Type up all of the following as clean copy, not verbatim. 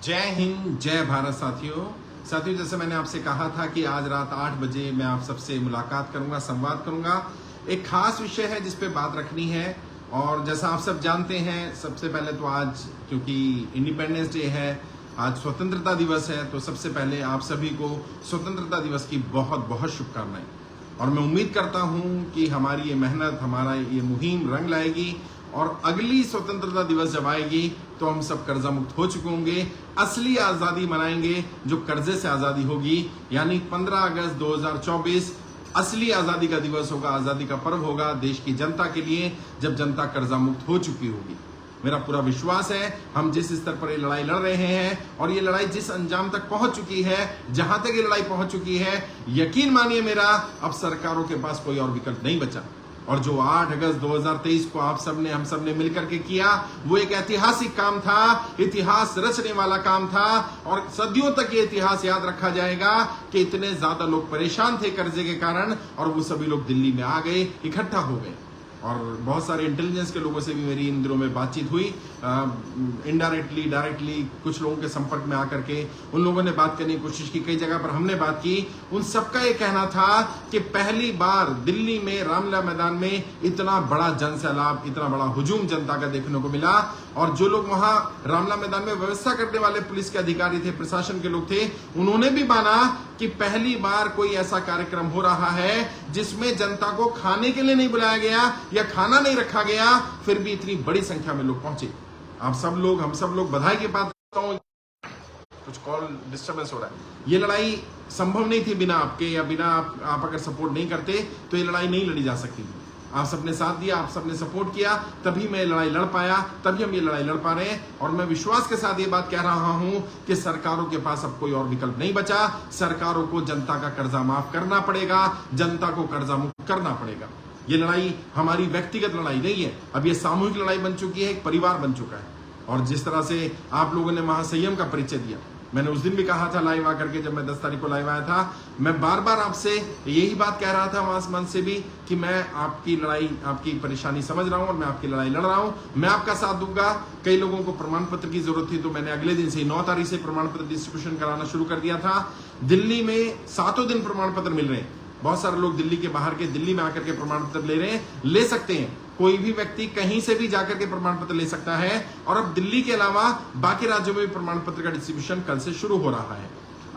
जय हिंद, जय भारत। साथियों, जैसे मैंने आपसे कहा था कि आज रात 8 बजे मैं आप सबसे मुलाकात करूंगा, संवाद करूंगा। एक खास विषय है जिस पे बात रखनी है। और जैसा आप सब जानते हैं, सबसे पहले तो आज क्योंकि इंडिपेंडेंस डे है, आज स्वतंत्रता दिवस है, तो सबसे पहले आप सभी को स्वतंत्रता दिवस की बहुत बहुत शुभकामनाएं। और मैं उम्मीद करता हूं कि हमारी ये मेहनत, हमारा ये मुहिम रंग लाएगी और अगली स्वतंत्रता दिवस जब आएगी तो हम सब कर्जा मुक्त हो चुके होंगे, असली आजादी मनाएंगे जो कर्जे से आजादी होगी। यानी 15 अगस्त 2024 असली आजादी का दिवस होगा, आजादी का पर्व होगा देश की जनता के लिए, जब जनता कर्जा मुक्त हो चुकी होगी। मेरा पूरा विश्वास है हम जिस स्तर पर ये लड़ाई लड़ रहे हैं और ये लड़ाई जिस अंजाम तक पहुंच चुकी है, जहां तक ये लड़ाई पहुंच चुकी है, यकीन मानिए मेरा, अब सरकारों के पास कोई और विकल्प नहीं बचा। और जो 8 अगस्त 2023 को आप सबने, हम सबने मिलकर के किया, वो एक ऐतिहासिक काम था, इतिहास रचने वाला काम था। और सदियों तक ये इतिहास याद रखा जाएगा कि इतने ज्यादा लोग परेशान थे कर्जे के कारण और वो सभी लोग दिल्ली में आ गए, इकट्ठा हो गए। और बहुत सारे इंटेलिजेंस के लोगों से भी मेरी इन दिनों में बातचीत हुई, इनडायरेक्टली, डायरेक्टली, कुछ लोगों के संपर्क में आकर के उन लोगों ने बात करने की कोशिश की, कई जगह पर हमने बात की। उन सबका ये कहना था कि पहली बार दिल्ली में रामलीला मैदान में इतना बड़ा जनसैलाब, इतना बड़ा हुजूम जनता का देखने को मिला। और जो लोग वहां रामलीला मैदान में व्यवस्था करने वाले पुलिस के अधिकारी थे, प्रशासन के लोग थे, उन्होंने भी माना कि पहली बार कोई ऐसा कार्यक्रम हो रहा है जिसमें जनता को खाने के लिए नहीं बुलाया गया या खाना नहीं रखा गया, फिर भी इतनी बड़ी संख्या में लोग पहुंचे। आप सब लोग, हम सब लोग बधाई की बात करता हूं। कुछ कॉल डिस्टर्बेंस हो रहा है। ये लड़ाई संभव नहीं थी बिना आपके, या बिना आप अगर सपोर्ट नहीं करते तो ये लड़ाई नहीं लड़ी जा सकती थी। आप सबने साथ दिया, आप सबने सपोर्ट किया, तभी मैं लड़ाई लड़ पाया, तभी हम ये लड़ाई लड़ पा रहे हैं। और मैं विश्वास के साथ ये बात कह रहा हूं कि सरकारों के पास अब कोई और विकल्प नहीं बचा। सरकारों को जनता का कर्जा माफ करना पड़ेगा, जनता को कर्जा मुक्त करना पड़ेगा। ये लड़ाई हमारी व्यक्तिगत लड़ाई नहीं है, अब ये सामूहिक लड़ाई बन चुकी है, एक परिवार बन चुका है। और जिस तरह से आप लोगों ने महासंयम का परिचय दिया, मैंने उस दिन भी कहा था लाइव आकर के, जब मैं 10 तारीख को लाइव आया था, मैं बार बार आपसे यही बात कह रहा था वहां मंच से भी कि मैं आपकी लड़ाई, आपकी परेशानी समझ रहा हूं और मैं आपकी लड़ाई लड़ रहा हूं, मैं आपका साथ दूंगा। कई लोगों को प्रमाण पत्र की जरूरत थी, तो मैंने अगले दिन से 9 तारीख से प्रमाण पत्र डिस्ट्रीब्यूशन कराना शुरू कर दिया था। दिल्ली में 7 दिन प्रमाण पत्र मिल रहे हैं। बहुत सारे लोग दिल्ली के बाहर के, दिल्ली में आकर के प्रमाण पत्र ले रहे हैं, ले सकते हैं। कोई भी व्यक्ति कहीं से भी जाकर के प्रमाण पत्र ले सकता है। और अब दिल्ली के अलावा बाकी राज्यों में भी प्रमाण पत्र का डिस्ट्रीब्यूशन कल से शुरू हो रहा है।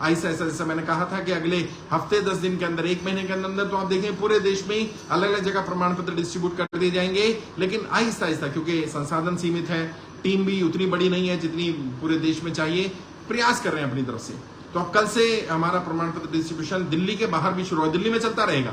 ऐसा जैसा मैंने कहा था कि अगले हफ्ते 10 दिन के अंदर, 1 महीने के अंदर तो आप देखें पूरे देश में अलग अलग जगह प्रमाण पत्र डिस्ट्रीब्यूट कर दिए जाएंगे। लेकिन आहिस्ता आहिस्ता, क्योंकि संसाधन सीमित है, टीम भी उतनी बड़ी नहीं है जितनी पूरे देश में चाहिए, प्रयास कर रहे हैं अपनी तरफ से। तो अब कल से हमारा प्रमाण पत्र डिस्ट्रीब्यूशन दिल्ली के बाहर भी शुरू हो, दिल्ली में चलता रहेगा।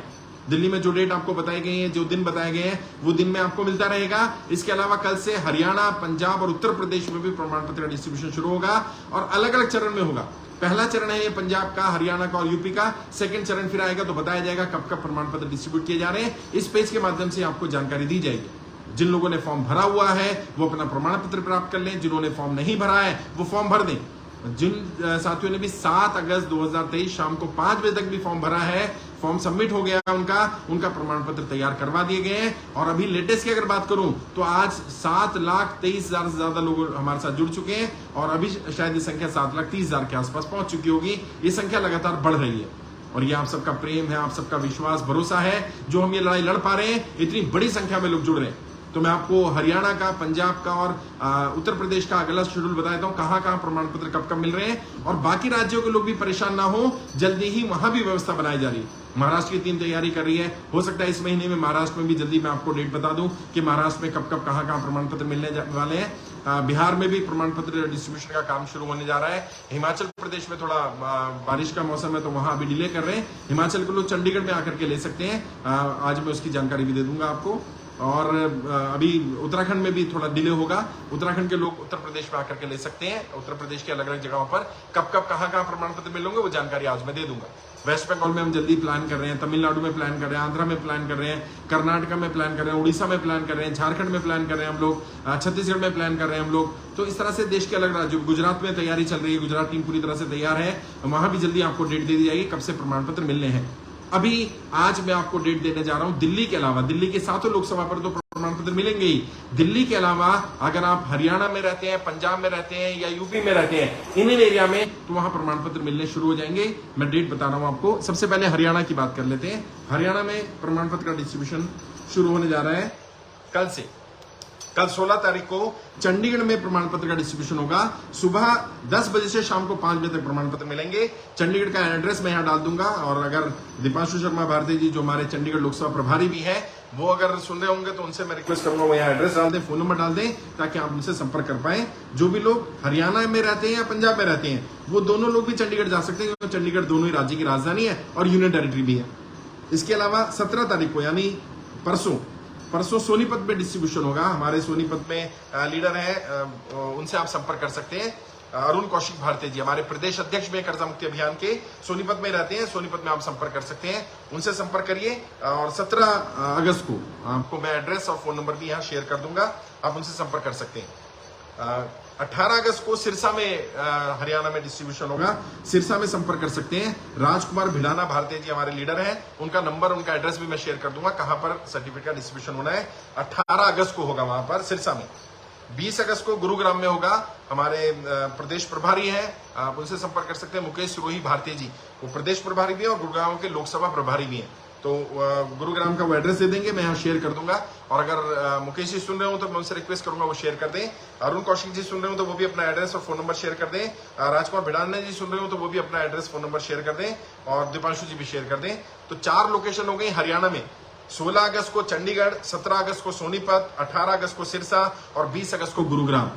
दिल्ली में जो डेट आपको बताई गई है, जो दिन बताए गए हैं, वो दिन में आपको मिलता रहेगा। इसके अलावा कल से हरियाणा, पंजाब और उत्तर प्रदेश में भी प्रमाण पत्र का डिस्ट्रीब्यूशन शुरू होगा और अलग अलग चरण में होगा। पहला चरण है ये पंजाब का, हरियाणा का और यूपी का। सेकंड चरण फिर आएगा तो बताया जाएगा कब कब प्रमाण पत्र डिस्ट्रीब्यूट किए जा रहे हैं। इस पेज के माध्यम से आपको जानकारी दी जाएगी। जिन लोगों ने फॉर्म भरा हुआ है वो अपना प्रमाण पत्र प्राप्त कर लें, जिन्होंने फॉर्म नहीं भरा है वो फॉर्म भर दें। जिन साथियों ने भी 7 अगस्त 2023 शाम को 5 बजे तक भी फॉर्म भरा है, फॉर्म सबमिट हो गया उनका प्रमाण पत्र तैयार करवा दिए गए हैं। और अभी लेटेस्ट की अगर बात करूं तो आज 7,23,000 से ज्यादा लोग हमारे साथ जुड़ चुके हैं और अभी शायद ये संख्या 7,30,000 के आसपास पहुंच चुकी होगी। ये संख्या लगातार बढ़ रही है और ये आप सबका प्रेम है, आप सबका विश्वास, भरोसा है, जो हम ये लड़ाई लड़ पा रहे हैं। इतनी बड़ी संख्या में लोग जुड़ रहे हैं। तो मैं आपको हरियाणा का, पंजाब का और उत्तर प्रदेश का अगला शेड्यूल बता देता हूं, कहां प्रमाण पत्र कब कब मिल रहे हैं। और बाकी राज्यों के लोग भी परेशान ना हो, जल्दी ही वहां भी व्यवस्था बनाई जा रही है। महाराष्ट्र की टीम तैयारी कर रही है, हो सकता है इस महीने में महाराष्ट्र में भी जल्दी मैं आपको डेट बता दूं कि महाराष्ट्र में कब कब कहां प्रमाण पत्र मिलने वाले हैं। बिहार में भी प्रमाण पत्र डिस्ट्रीब्यूशन का काम शुरू होने जा रहा है। हिमाचल प्रदेश में थोड़ा बारिश का मौसम है तो वहां अभी डिले कर रहे हैं। हिमाचल के लोग चंडीगढ़ में आकर के ले सकते हैं। आज मैं उसकी जानकारी भी दे दूंगा आपको। और अभी उत्तराखंड में भी थोड़ा डिले होगा, उत्तराखंड के लोग उत्तर प्रदेश में आकर के ले सकते हैं। उत्तर प्रदेश के अलग अलग जगहों पर कब कब कहां प्रमाण पत्र मिलेंगे वो जानकारी आज मैं दे दूंगा। वेस्ट बंगाल में हम जल्दी प्लान कर रहे हैं, तमिलनाडु में प्लान कर रहे हैं, आंध्रा में प्लान कर रहे हैं, कर्नाटक में प्लान कर रहे हैं, उड़ीसा में प्लान कर रहे हैं, झारखंड में प्लान कर रहे हैं हम लोग, छत्तीसगढ़ में प्लान कर रहे हैं हम लोग। तो इस तरह से देश के अलग राज्यों, गुजरात में तैयारी चल रही है, गुजरात टीम पूरी तरह से तैयार है, वहां भी जल्दी आपको डेट दे दी जाएगी कब से प्रमाण पत्र मिलने हैं। अभी आज मैं आपको डेट देने जा रहा हूं दिल्ली के अलावा, दिल्ली के 7 लोकसभा पर तो प्रमाण पत्र मिलेंगे ही। दिल्ली के अलावा अगर आप हरियाणा में रहते हैं, पंजाब में रहते हैं या यूपी में रहते हैं, इन एरिया में, तो वहां प्रमाण पत्र मिलने शुरू हो जाएंगे। मैं डेट बता रहा हूं आपको। सबसे पहले हरियाणा की बात कर लेते हैं। हरियाणा में प्रमाण पत्र का डिस्ट्रीब्यूशन शुरू होने जा रहा है कल से। कल 16 तारीख को चंडीगढ़ में प्रमाण पत्र का डिस्ट्रीब्यूशन होगा। सुबह 10 बजे से शाम को 5 बजे तक प्रमाण पत्र मिलेंगे। चंडीगढ़ का एड्रेस मैं यहाँ डाल दूंगा, और अगर दीपांशु शर्मा भारती जी जो हमारे चंडीगढ़ लोकसभा प्रभारी भी है, वो अगर सुन रहे होंगे तो उनसे मैं रिक्वेस्ट करूंगा वो यहाँ एड्रेस डाल दें, फोन नंबर डाल दें, ताकि आप उनसे संपर्क कर पाए। जो भी लोग हरियाणा में रहते हैं या पंजाब में रहते हैं, वो दोनों लोग भी चंडीगढ़ जा सकते हैं, क्योंकि चंडीगढ़ दोनों ही राज्य की राजधानी है और यूनियन टेरिटरी भी है। इसके अलावा 17 तारीख को यानी परसों सोनीपत में डिस्ट्रीब्यूशन होगा। हमारे सोनीपत में लीडर है, उनसे आप संपर्क कर सकते हैं। अरुण कौशिक भारती जी हमारे प्रदेश अध्यक्ष में कर्जा मुक्ति अभियान के सोनीपत में रहते हैं। सोनीपत में आप संपर्क कर सकते हैं, उनसे संपर्क करिए। और 17 अगस्त को आपको मैं एड्रेस और फोन नंबर भी यहाँ शेयर कर दूंगा, आप उनसे संपर्क कर सकते हैं। 18 अगस्त को सिरसा में हरियाणा में डिस्ट्रीब्यूशन होगा। सिरसा में संपर्क कर सकते हैं। राजकुमार भिलाना भारती जी हमारे लीडर हैं, उनका नंबर, उनका एड्रेस भी मैं शेयर कर दूंगा, कहां पर सर्टिफिकेट का डिस्ट्रीब्यूशन होना है। 18 अगस्त को होगा वहां पर सिरसा में। 20 अगस्त को गुरुग्राम में होगा। हमारे प्रदेश प्रभारी हैं, आप उनसे संपर्क कर सकते हैं, मुकेश सिरोही भारती जी, वो प्रदेश प्रभारी भी है और गुरुग्राम के लोकसभा प्रभारी भी हैं। तो गुरुग्राम का वो एड्रेस दे देंगे, मैं यहाँ शेयर कर दूंगा। और अगर मुकेश जी सुन रहे हो तो मैं उनसे रिक्वेस्ट करूंगा वो शेयर कर दें। अरुण कौशिक जी सुन रहे हो तो वो भी अपना एड्रेस और फोन नंबर शेयर कर दें। राजकुमार भिड़ाना जी सुन रहे हो तो वो भी अपना एड्रेस फोन नंबर शेयर कर दें, और दीपांशु जी भी शेयर कर दें। तो 4 लोकेशन हो गई हरियाणा में। 16 अगस्त को चंडीगढ़, 17 अगस्त को सोनीपत, 18 अगस्त को सिरसा और 20 अगस्त को गुरुग्राम।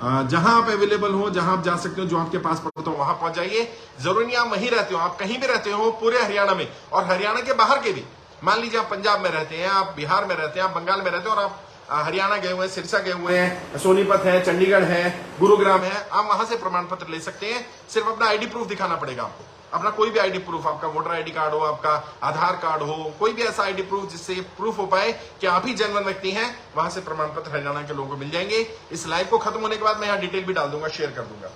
जहां आप अवेलेबल हो, जहां आप जा सकते हो, जो आपके पास पड़ता हो वहां पहुंच जाइए। जरूरी नहीं आप वहीं रहते हो, आप कहीं भी रहते हो पूरे हरियाणा में, और हरियाणा के बाहर के भी। मान लीजिए आप पंजाब में रहते हैं, आप बिहार में रहते हैं, आप बंगाल में रहते हैं, और आप हरियाणा गए हुए हैं, सिरसा गए हुए हैं, सोनीपत है, चंडीगढ़ है, गुरुग्राम है, आप वहां से प्रमाण पत्र ले सकते हैं। सिर्फ अपना आईडी प्रूफ दिखाना पड़ेगा आपको, अपना कोई भी आईडी प्रूफ, आपका वोटर आईडी कार्ड हो, आपका आधार कार्ड हो, कोई भी ऐसा आईडी प्रूफ जिससे प्रूफ हो पाए कि आप ही जेन्युइन व्यक्ति हैं, वहां से प्रमाण पत्र हरियाणा के लोगों को मिल जाएंगे। इस लाइव को खत्म होने के बाद मैं यहाँ डिटेल भी डाल दूंगा, शेयर कर दूंगा।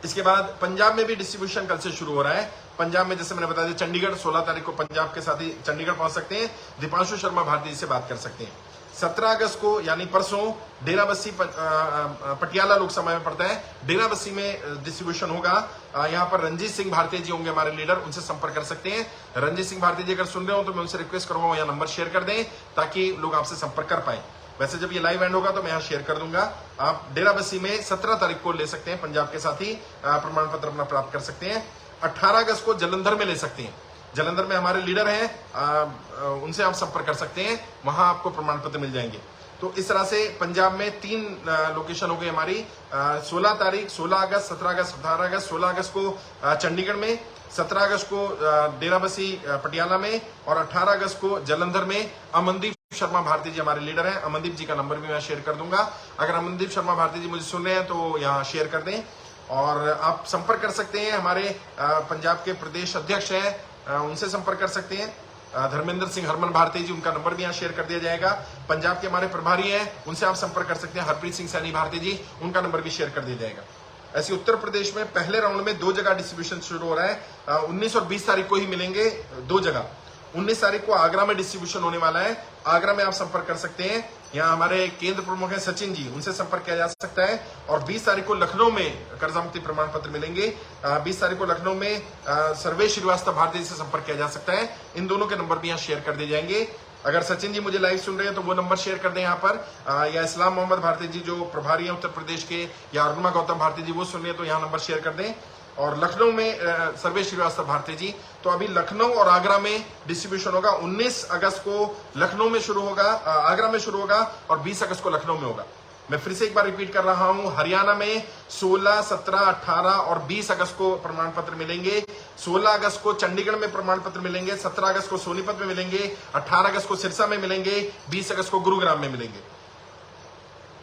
इसके बाद पंजाब में भी डिस्ट्रीब्यूशन कल से शुरू हो रहा है। पंजाब में जैसे मैंने बताया चंडीगढ़ 16 तारीख को पंजाब के साथी चंडीगढ़ पहुंच सकते हैं, दीपांशु शर्मा भारती जी से बात कर सकते हैं। 17 अगस्त को यानी परसों डेराबस्सी पटियाला लोकसभा में पड़ता है, डेराबस्सी में डिस्ट्रीब्यूशन होगा। यहाँ पर रंजीत सिंह भारती जी होंगे हमारे लीडर, उनसे संपर्क कर सकते हैं। रंजीत सिंह भारती जी अगर सुन रहे हो तो मैं उनसे रिक्वेस्ट करूंगा यहाँ नंबर शेयर कर दें, ताकि लोग आपसे संपर्क कर पाए। वैसे जब ये लाइव एंड होगा तो मैं यहाँ शेयर कर दूंगा। आप डेराबस्सी में 17 तारीख को ले सकते हैं, पंजाब के साथ ही प्रमाण पत्र अपना प्राप्त कर सकते हैं। 18 अगस्त को जलंधर में ले सकते हैं, जलंधर में हमारे लीडर हैं, उनसे आप संपर्क कर सकते हैं, वहां आपको प्रमाण पत्र मिल जाएंगे। तो इस तरह से पंजाब में 3 लोकेशन हो गई हमारी। 16 तारीख, 16 अगस्त, 17 अगस्त, 18 अगस्त। 16 अगस्त को चंडीगढ़ में, 17 अगस्त को डेराबस्सी पटियाला में, और 18 अगस्त को जलंधर में। अमनदीप शर्मा भारती जी हमारे लीडर हैं, अमनदीप जी का नंबर भी मैं शेयर कर दूंगा। अगर अमनदीप शर्मा भारती जी मुझे सुन रहे हैं तो यहाँ शेयर कर दें, और आप संपर्क कर सकते हैं। हमारे पंजाब के प्रदेश अध्यक्ष हैं, उनसे संपर्क कर सकते हैं। धर्मेंद्र सिंह हरमन भारती जी, उनका नंबर भी यहाँ शेयर कर दिया जाएगा। पंजाब के हमारे प्रभारी हैं, उनसे आप संपर्क कर सकते हैं। हरप्रीत सिंह सैनी भारती जी, उनका नंबर भी शेयर कर दिया जाएगा। ऐसे उत्तर प्रदेश में पहले राउंड में 2 जगह डिस्ट्रीब्यूशन शुरू हो रहा है। 19 और 20 तारीख को ही मिलेंगे 2 जगह। 19 तारीख को आगरा में डिस्ट्रीब्यूशन होने वाला है, आगरा में आप संपर्क कर सकते हैं। यहाँ हमारे केंद्र प्रमुख हैं सचिन जी, उनसे संपर्क किया जा सकता है। और 20 तारीख को लखनऊ में कर्जा मुक्ति प्रमाण पत्र मिलेंगे। 20 तारीख को लखनऊ में सर्वेश श्रीवास्तव भारती जी से संपर्क किया जा सकता है। इन दोनों के नंबर भी यहाँ शेयर कर दिए जाएंगे। अगर सचिन जी मुझे लाइव सुन रहे हैं तो वो नंबर शेयर कर दें यहाँ पर, या इस्लाम मोहम्मद भारती जी जो प्रभारी हैं उत्तर प्रदेश के, या अरुणा गौतम भारती जी वो सुन रहे हैं तो यहाँ नंबर शेयर कर दें। और लखनऊ में सर्वेश श्रीवास्तव भारती जी। तो अभी लखनऊ और आगरा में डिस्ट्रीब्यूशन होगा। 19 अगस्त को लखनऊ में शुरू होगा, आगरा में शुरू होगा, और 20 अगस्त को लखनऊ में होगा। मैं फिर से एक बार रिपीट कर रहा हूं, हरियाणा में 16, 17, 18 और 20 अगस्त को प्रमाण पत्र मिलेंगे। 16 अगस्त को चंडीगढ़ में प्रमाण पत्र मिलेंगे, 17 अगस्त को सोनीपत में मिलेंगे, 18 अगस्त को सिरसा में मिलेंगे, 20 अगस्त को गुरुग्राम में मिलेंगे।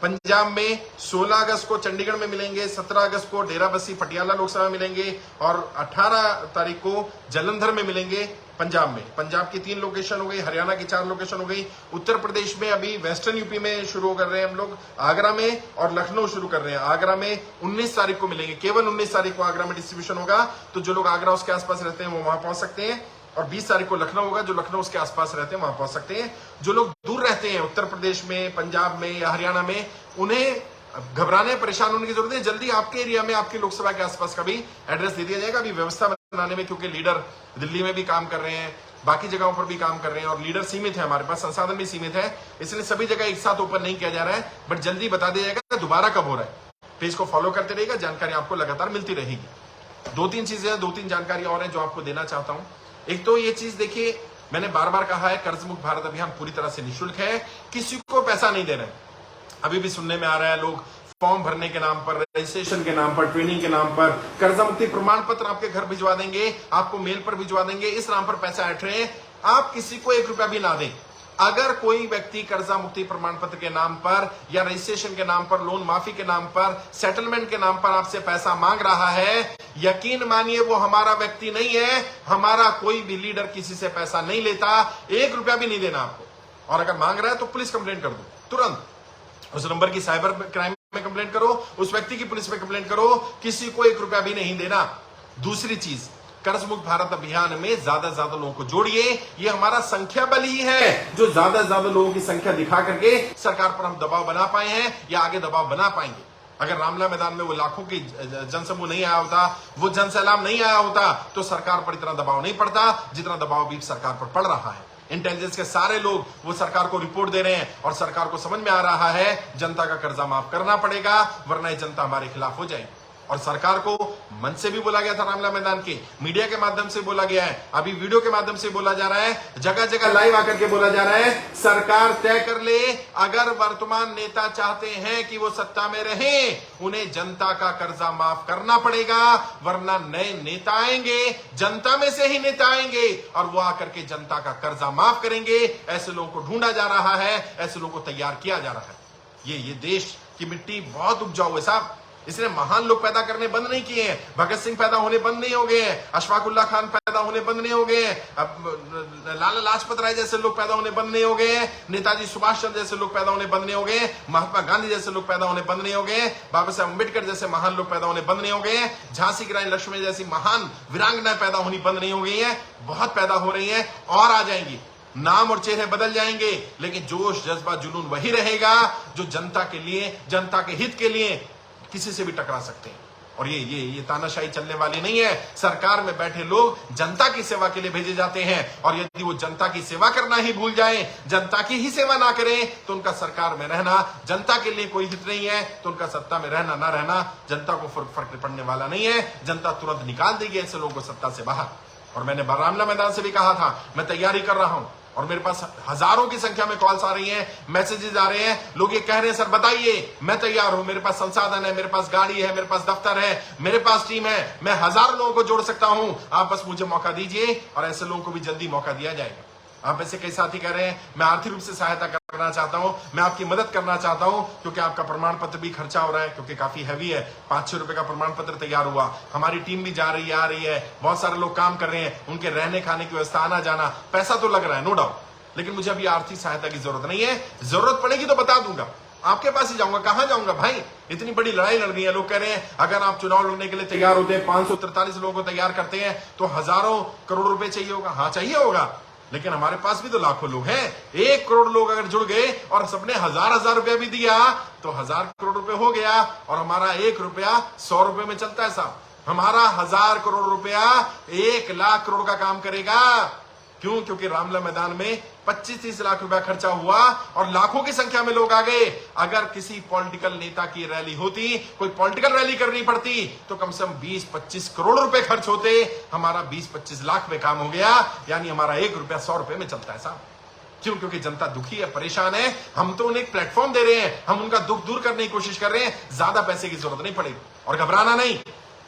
पंजाब में 16 अगस्त को चंडीगढ़ में मिलेंगे, 17 अगस्त को डेराबस्सी पटियाला लोकसभा में मिलेंगे, और 18 तारीख को जलंधर में मिलेंगे पंजाब में। पंजाब की 3 लोकेशन हो गई, हरियाणा की 4 लोकेशन हो गई। उत्तर प्रदेश में अभी वेस्टर्न यूपी में शुरू कर रहे हैं हम लोग, आगरा में और लखनऊ शुरू कर रहे हैं। आगरा में 19 तारीख को मिलेंगे, केवल 19 तारीख को आगरा में डिस्ट्रीब्यूशन होगा। तो जो लोग आगरा उसके आसपास रहते हैं वो वहां पहुंच सकते हैं। और 20 तारीख को लखनऊ होगा। जो लखनऊ उसके आसपास रहते हैं वहां पहुंच सकते हैं। जो लोग दूर रहते हैं उत्तर प्रदेश में, पंजाब में या हरियाणा में, उन्हें घबराने परेशान होने की जरूरत है। जल्दी आपके एरिया में, आपके लोकसभा के आसपास का भी एड्रेस दे दिया जाएगा। अभी व्यवस्था बनाने में, क्योंकि लीडर दिल्ली में भी काम कर रहे हैं, बाकी जगहों पर भी काम कर रहे हैं और लीडर सीमित है, हमारे पास संसाधन भी सीमित है, इसलिए सभी जगह एक साथ ओपन नहीं किया जा रहा है। बट जल्दी बता दिया जाएगा दोबारा कब हो रहा है। पेज को फॉलो करते रहिएगा, जानकारी आपको लगातार मिलती रहेगी। 2-3 चीजें हैं, 2-3 जानकारी और हैं जो आपको देना चाहता हूं। एक तो ये चीज देखिए, मैंने बार बार कहा है, कर्ज मुक्त भारत अभियान पूरी तरह से निःशुल्क है, किसी को पैसा नहीं दे रहे हैं। अभी भी सुनने में आ रहा है लोग फॉर्म भरने के नाम पर, रजिस्ट्रेशन के नाम पर, ट्रेनिंग के नाम पर कर्जा मुक्ति प्रमाण पत्र आपके घर भिजवा देंगे, आपको मेल पर भिजवा देंगे, इस नाम पर पैसा ऐंठ रहे हैं। आप किसी को 1 रुपया भी ना दें। अगर कोई व्यक्ति कर्जा मुक्ति प्रमाण पत्र के नाम पर या रजिस्ट्रेशन के नाम पर, लोन माफी के नाम पर, सेटलमेंट के नाम पर आपसे पैसा मांग रहा है, यकीन मानिए वो हमारा व्यक्ति नहीं है। हमारा कोई भी लीडर किसी से पैसा नहीं लेता, 1 रुपया भी नहीं देना आपको। और अगर मांग रहा है तो पुलिस कंप्लेंट कर दो तुरंत, उस नंबर की साइबर क्राइम में कंप्लेंट करो, उस व्यक्ति की पुलिस में कंप्लेंट करो, किसी को 1 रुपया भी नहीं देना। दूसरी चीज, कर्ज मुक्त भारत अभियान में ज्यादा से ज्यादा लोगों को जोड़िए। ये हमारा संख्या बल ही है जो ज्यादा से ज्यादा लोगों की संख्या दिखा करके सरकार पर हम दबाव बना पाए हैं या आगे दबाव बना पाएंगे। अगर रामला मैदान में वो लाखों की जनसमूह नहीं आया होता, वो जनसैलाब नहीं आया होता, तो सरकार पर इतना दबाव नहीं पड़ता जितना दबाव भी सरकार पर पड़ रहा है। इंटेलिजेंस के सारे लोग वो सरकार को रिपोर्ट दे रहे हैं और सरकार को समझ में आ रहा है जनता का कर्जा माफ करना पड़ेगा, वरना ये जनता हमारे खिलाफ हो जाएगी। और सरकार को मन से भी बोला गया था, रामला मैदान के मीडिया के माध्यम से बोला गया है, अभी वीडियो के माध्यम से बोला जा रहा है, जगह जगह लाइव आकर के बोला जा रहा है, सरकार तय कर ले, अगर वर्तमान नेता चाहते हैं कि वो सत्ता में रहें, उन्हें जनता का कर्जा माफ करना पड़ेगा, वरना नए नेता आएंगे, जनता में से ही नेता आएंगे और वो आकर के जनता का कर्जा माफ करेंगे। ऐसे लोगों को ढूंढा जा रहा है, ऐसे लोगों को तैयार किया जा रहा है। ये देश की मिट्टी बहुत उपजाऊ है साहब, इसने महान लोग पैदा करने बंद नहीं किए हैं। भगत सिंह पैदा होने बंद नहीं हो गए हैं, अशफाकुल्ला खान पैदा होने बंद नहीं हो गए हैं, लाला लाजपत राय जैसे लोग पैदा होने बंद नहीं हो गए हैं, नेताजी सुभाष चंद्र जैसे लोग पैदा होने बंद नहीं हो गए हैं, महात्मा गांधी जैसे लोग पैदा होने बंद नहीं हो गए हैं, बाबा साहब अम्बेडकर जैसे महान लोग पैदा होने बंद नहीं हो गए हैं, झांसी की रानी लक्ष्मी जैसी महान वीरांगना पैदा होनी बंद नहीं हो गई है। बहुत पैदा हो रही है और आ जाएंगी, नाम और चेहरे बदल जाएंगे, लेकिन जोश जज्बा जुनून वही रहेगा जो जनता के लिए, जनता के हित के लिए किसी से भी टकरा सकते हैं। और ये तानाशाही चलने वाली नहीं है। सरकार में बैठे लोग जनता की सेवा के लिए भेजे जाते हैं और यदि वो जनता की सेवा करना ही भूल जाएं, जनता की ही सेवा ना करें, तो उनका सरकार में रहना जनता के लिए कोई हित नहीं है, तो उनका सत्ता में रहना ना रहना जनता को फर्क पड़ने वाला नहीं है। जनता तुरंत निकाल देगी ऐसे लोगों को सत्ता से बाहर। और मैंने रामला मैदान से भी कहा था, मैं तैयारी कर रहा हूं और मेरे पास हजारों की संख्या में कॉल्स आ रही हैं, मैसेजेस आ रहे हैं, लोग ये कह रहे हैं सर बताइए, मैं तैयार हूं, मेरे पास संसाधन है, मेरे पास गाड़ी है, मेरे पास दफ्तर है, मेरे पास टीम है, मैं हजारों लोगों को जोड़ सकता हूं, आप बस मुझे मौका दीजिए। और ऐसे लोगों को भी जल्दी मौका दिया जाएगा। आप ऐसे कई साथी कह रहे हैं मैं आर्थिक रूप से सहायता करना चाहता हूं, मैं आपकी मदद करना चाहता हूं, क्योंकि आपका प्रमाण पत्र भी खर्चा हो रहा है, क्योंकि काफी हैवी है, 5-6 रुपए का प्रमाण पत्र तैयार हुआ, हमारी टीम भी जा रही है, आ रही है, बहुत सारे लोग काम कर रहे हैं, उनके रहने खाने की व्यवस्था, आना जाना, पैसा तो लग रहा है नो डाउट, लेकिन मुझे अभी आर्थिक सहायता की जरूरत नहीं है। जरूरत पड़ेगी तो बता दूंगा, आपके पास ही जाऊंगा। कहां जाऊंगा भाई, इतनी बड़ी लड़ाई लड़ रही है। लोग कह रहे हैं अगर आप चुनाव लड़ने के लिए तैयार होते हैं, 543 लोगों को तैयार करते हैं, तो हजारों करोड़ रुपए चाहिए होगा। हाँ चाहिए होगा, लेकिन हमारे पास भी तो लाखों लोग हैं। 1 करोड़ लोग अगर जुड़ गए और सबने 1000 रुपया भी दिया तो 1000 करोड़ रुपए हो गया। और हमारा 1 रुपया 100 रुपए में चलता है साहब। हमारा 1000 करोड़ रुपया 1 लाख करोड़ का काम करेगा। क्यों? क्योंकि रामला मैदान में 25-30 लाख रुपया खर्चा हुआ और लाखों की संख्या में लोग आ गए। अगर किसी पॉलिटिकल नेता की रैली होती, कोई पॉलिटिकल रैली करनी पड़ती, तो कम से कम 20-25 करोड़ रुपए खर्च होते। हमारा 20-25 लाख में काम हो गया, यानी हमारा 1 रुपया 100 रुपए में चलता है साहब। क्यों? क्योंकि जनता दुखी है, परेशान है। हम तो उन्हें एक प्लेटफॉर्म दे रहे हैं, हम उनका दुख दूर करने की कोशिश कर रहे हैं। ज्यादा पैसे की जरूरत नहीं पड़ेगी और घबराना नहीं।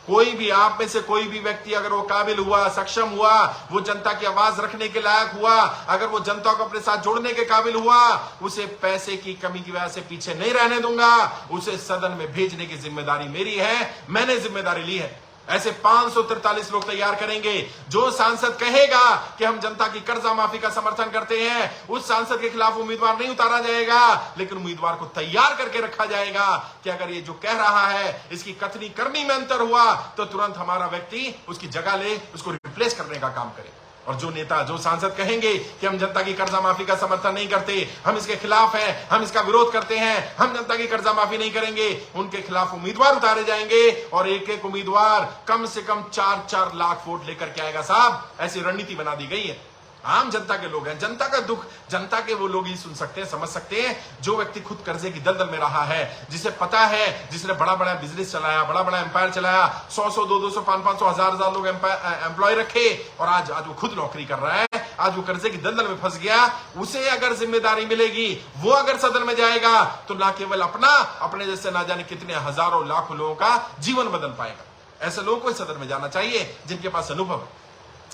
कोई भी आप में से कोई भी व्यक्ति अगर वो काबिल हुआ, सक्षम हुआ, वो जनता की आवाज रखने के लायक हुआ, अगर वो जनता को अपने साथ जोड़ने के काबिल हुआ, उसे पैसे की कमी की वजह से पीछे नहीं रहने दूंगा। उसे सदन में भेजने की जिम्मेदारी मेरी है, मैंने जिम्मेदारी ली है। ऐसे 543 लोग तैयार करेंगे। जो सांसद कहेगा कि हम जनता की कर्जा माफी का समर्थन करते हैं, उस सांसद के खिलाफ उम्मीदवार नहीं उतारा जाएगा, लेकिन उम्मीदवार को तैयार करके रखा जाएगा कि अगर ये जो कह रहा है इसकी कथनी करनी में अंतर हुआ तो तुरंत हमारा व्यक्ति उसकी जगह ले, उसको रिप्लेस करने का काम करे। और जो नेता, जो सांसद कहेंगे कि हम जनता की कर्जा माफी का समर्थन नहीं करते, हम इसके खिलाफ हैं, हम इसका विरोध करते हैं, हम जनता की कर्जा माफी नहीं करेंगे, उनके खिलाफ उम्मीदवार उतारे जाएंगे और एक एक उम्मीदवार कम से कम 4-4 लाख वोट लेकर के आएगा। साहब, ऐसी रणनीति बना दी गई है। आम जनता के लोग हैं, जनता का दुख जनता के वो लोग ही सुन सकते हैं, समझ सकते हैं। जो व्यक्ति खुद कर्जे की दलदल में रहा है, जिसे पता है, जिसने बड़ा बड़ा बिजनेस चलाया, बड़ा बड़ा एम्पायर चलाया, 100-100, 200-200, 500-500, 1000-1000 लोग एम्प्लॉय रखे और आज वो खुद नौकरी कर रहा है, आज वो कर्जे की दलदल में फंस गया। उसे अगर जिम्मेदारी मिलेगी, वो अगर सदन में जाएगा तो ना केवल अपने जैसे ना जाने कितने हजारों लाखों लोगों का जीवन बदल पाएगा। ऐसे लोगों को सदन में जाना चाहिए जिनके पास अनुभव है,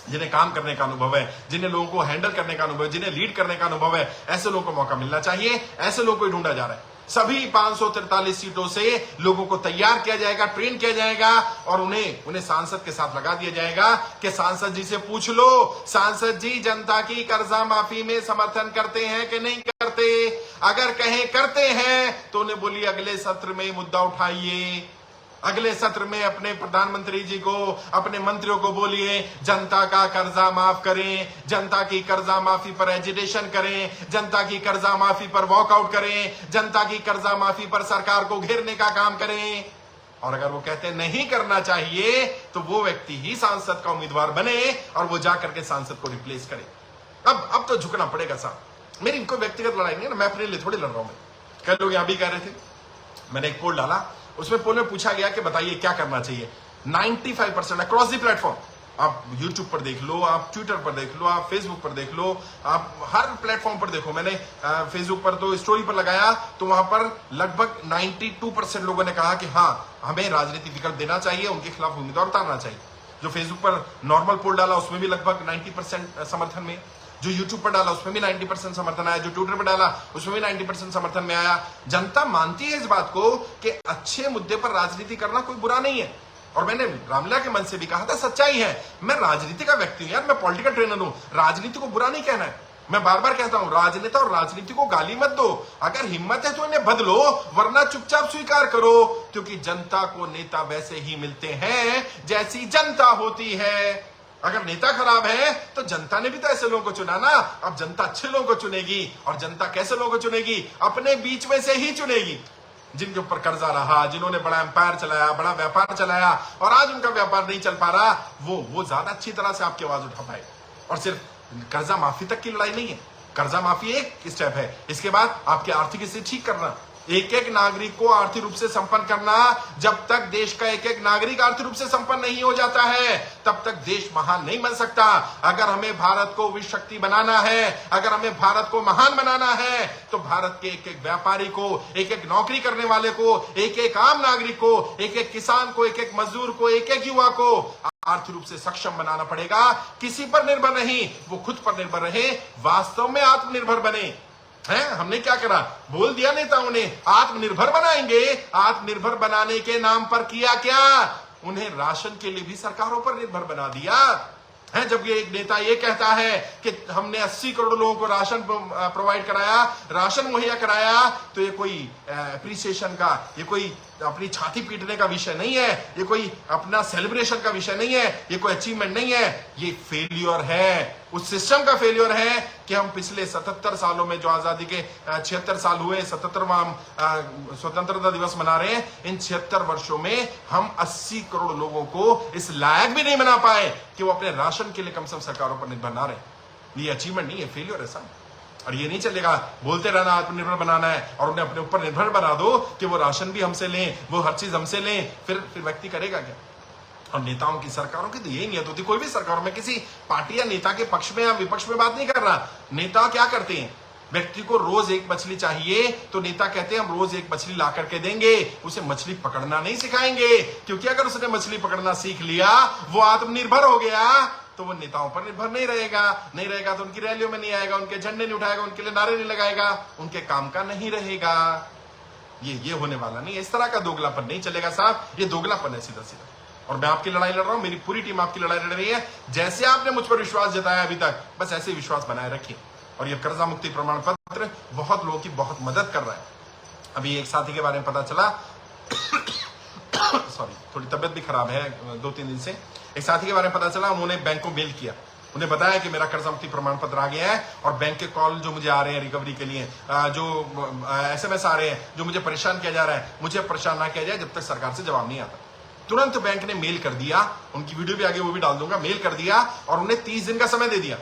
जिन्हें काम करने का अनुभव है, जिन्हें लोगों को हैंडल करने का अनुभव है, जिन्हें लीड करने का अनुभव है। ऐसे लोगों को मौका मिलना चाहिए। ऐसे लोगों को ढूंढा जा रहा है। सभी 543 सीटों से लोगों को तैयार किया जाएगा, ट्रेन किया जाएगा और उन्हें सांसद के साथ लगा दिया जाएगा कि सांसद जी से पूछ लो, सांसद जी जनता की कर्जा माफी में समर्थन करते हैं कि नहीं करते। अगर कहें करते हैं तो उन्हें बोलिए अगले सत्र में मुद्दा उठाइए, अगले सत्र में अपने प्रधानमंत्री जी को, अपने मंत्रियों को बोलिए जनता का कर्जा माफ करें, जनता की कर्जा माफी पर एजिटेशन करें, जनता की कर्जा माफी पर वॉकआउट करें, जनता की कर्जा माफी पर सरकार को घेरने का काम करें। और अगर वो कहते नहीं करना चाहिए तो वो व्यक्ति ही सांसद का उम्मीदवार बने और वो जाकर के सांसद को रिप्लेस करे। अब तो झुकना पड़ेगा साहब। मेरी इनको व्यक्तिगत लड़ाई नहीं है ना, मैं अपने लिए थोड़ी लड़ रहा हूं। कई लोग यहां भी कह रहे थे, मैंने एक पोल डाला, उसमें पोल में पूछा गया कि बताइए क्या करना चाहिए। 95% अक्रॉस दी प्लेटफॉर्म, आप YouTube पर देख लो, आप ट्विटर पर देख लो, आप फेसबुक पर देख लो, आप हर प्लेटफॉर्म पर देखो। मैंने फेसबुक पर तो स्टोरी पर लगाया तो वहां पर लगभग 92% लोगों ने कहा कि हाँ, हमें राजनीतिक विकल्प देना चाहिए, उनके खिलाफ उम्मीदवार उतारना चाहिए। जो फेसबुक पर नॉर्मल पोल डाला उसमें भी लगभग 90% समर्थन में, जो YouTube पर डाला उसमें भी 90% समर्थन आया, जो ट्विटर पर डाला उसमें भी 90% समर्थन में आया। जनता मानती है इस बात को कि अच्छे मुद्दे पर राजनीति करना कोई बुरा नहीं है। और मैंने रामलीला के मन से भी कहा था, सच्चाई है, मैं राजनीति का व्यक्ति हूं यार, मैं पॉलिटिकल ट्रेनर हूं, राजनीति को बुरा नहीं कहना है। मैं बार बार कहता हूं, राजनेता और राजनीति को गाली मत दो, अगर हिम्मत है तो इन्हें बदलो, वरना चुपचाप स्वीकार करो, क्योंकि जनता को नेता वैसे ही मिलते हैं जैसी जनता होती है। अगर नेता खराब है तो जनता ने भी तो ऐसे लोगों को चुना ना। अब जनता अच्छे लोगों को चुनेगी, और जनता कैसे लोगों को चुनेगी? अपने बीच में से ही चुनेगी। जिनके ऊपर कर्जा रहा, जिन्होंने बड़ा एम्पायर चलाया, बड़ा व्यापार चलाया और आज उनका व्यापार नहीं चल पा रहा, वो ज्यादा अच्छी तरह से आपकी आवाज उठा पाए। और सिर्फ कर्जा माफी तक की लड़ाई नहीं है, कर्जा माफी एक स्टेप है, इसके बाद आपकी आर्थिक स्थिति ठीक करना, एक एक नागरिक को आर्थिक रूप से संपन्न करना। जब तक देश का एक एक नागरिक आर्थिक रूप से संपन्न नहीं हो जाता है, तब तक देश महान नहीं बन सकता। अगर हमें भारत को विश्व शक्ति बनाना है, अगर हमें भारत को महान बनाना है, तो भारत के एक एक व्यापारी को, एक एक नौकरी करने वाले को, एक एक आम नागरिक को, एक एक किसान को, एक एक मजदूर को, एक एक युवा को आर्थिक रूप से सक्षम बनाना पड़ेगा। किसी पर निर्भर नहीं, वो खुद पर निर्भर रहे, वास्तव में आत्मनिर्भर बने। हैं, हमने क्या करा? बोल दिया नेताओं ने आत्मनिर्भर बनाएंगे, आत्मनिर्भर बनाने के नाम पर किया क्या? उन्हें राशन के लिए भी सरकारों पर निर्भर बना दिया है। जब ये एक नेता ये कहता है कि हमने 80 करोड़ लोगों को राशन प्रोवाइड कराया, राशन मुहैया कराया, तो ये कोई एप्रिसिएशन का, ये कोई अपनी छाती पीटने का विषय नहीं है, ये कोई अपना सेलिब्रेशन का विषय नहीं है, ये कोई अचीवमेंट नहीं है, ये फेल्योर है। उस सिस्टम का फेल्योर है कि हम पिछले 77 सालों में, जो आजादी के 76 साल हुए, 77वां हम स्वतंत्रता दिवस मना रहे हैं, इन 76 वर्षों में हम 80 करोड़ लोगों को इस लायक भी नहीं बना पाए कि वो अपने राशन के लिए कम से कम सरकारों पर निर्भर ना रहे। ये अचीवमेंट नहीं है, फेल्योर है साहब। और ये नहीं चलेगा बोलते रहना आत्मनिर्भर बनाना है और उन्हें अपने ऊपर निर्भर बना दो कि वो राशन भी हमसे लें, वो हर चीज हमसे लें, फिर व्यक्ति करेगा क्या? और नेताओं की, सरकारों की तो यही नियत होती। कोई भी सरकारों में किसी पार्टी या नेता के पक्ष में या विपक्ष में बात नहीं कर रहा। नेता क्या करते हैं? व्यक्ति को रोज एक मछली चाहिए तो नेता कहते हैं हम रोज एक मछली ला करके देंगे, उसे मछली पकड़ना नहीं सिखाएंगे, क्योंकि अगर उसने मछली पकड़ना सीख लिया, वो आत्मनिर्भर हो गया, तो वो नेताओं पर निर्भर नहीं रहेगा तो उनकी रैलियों में नहीं आएगा, उनके झंडे नहीं उठाएगा, उनके लिए नारे नहीं लगाएगा, उनके काम का नहीं रहेगा। ये होने वाला नहीं, इस तरह का दोगलापन नहीं चलेगा साहब। ये दोगलापन है सीधा सीधा। और मैं आपकी लड़ाई लड़ रहा हूं, मेरी पूरी टीम आपकी लड़ाई लड़ रही है। जैसे आपने मुझ पर विश्वास जताया अभी तक, बस ऐसे विश्वास बनाए रखिए। और ये कर्जा मुक्ति प्रमाण पत्र बहुत लोगों की बहुत मदद कर रहा है। अभी एक साथी के बारे में पता चला सॉरी, थोड़ी तबियत भी खराब है 2-3 दिन से। एक साथी के बारे में पता चला, उन्होंने बैंक को मेल किया उन्हें बताया कि मेरा कर्जा मुक्ति प्रमाण पत्र आ गया है और बैंक के कॉल जो मुझे आ रहे हैं रिकवरी के लिए, जो SMS आ रहे हैं, जो मुझे परेशान किया जा रहा है, मुझे परेशान ना किया जाए जब तक सरकार से जवाब नहीं आता। तुरंत बैंक ने मेल कर दिया, उनकी वीडियो भी आगे वो भी डाल दूंगा, मेल कर दिया और उन्हें 30 दिन का समय दे दिया।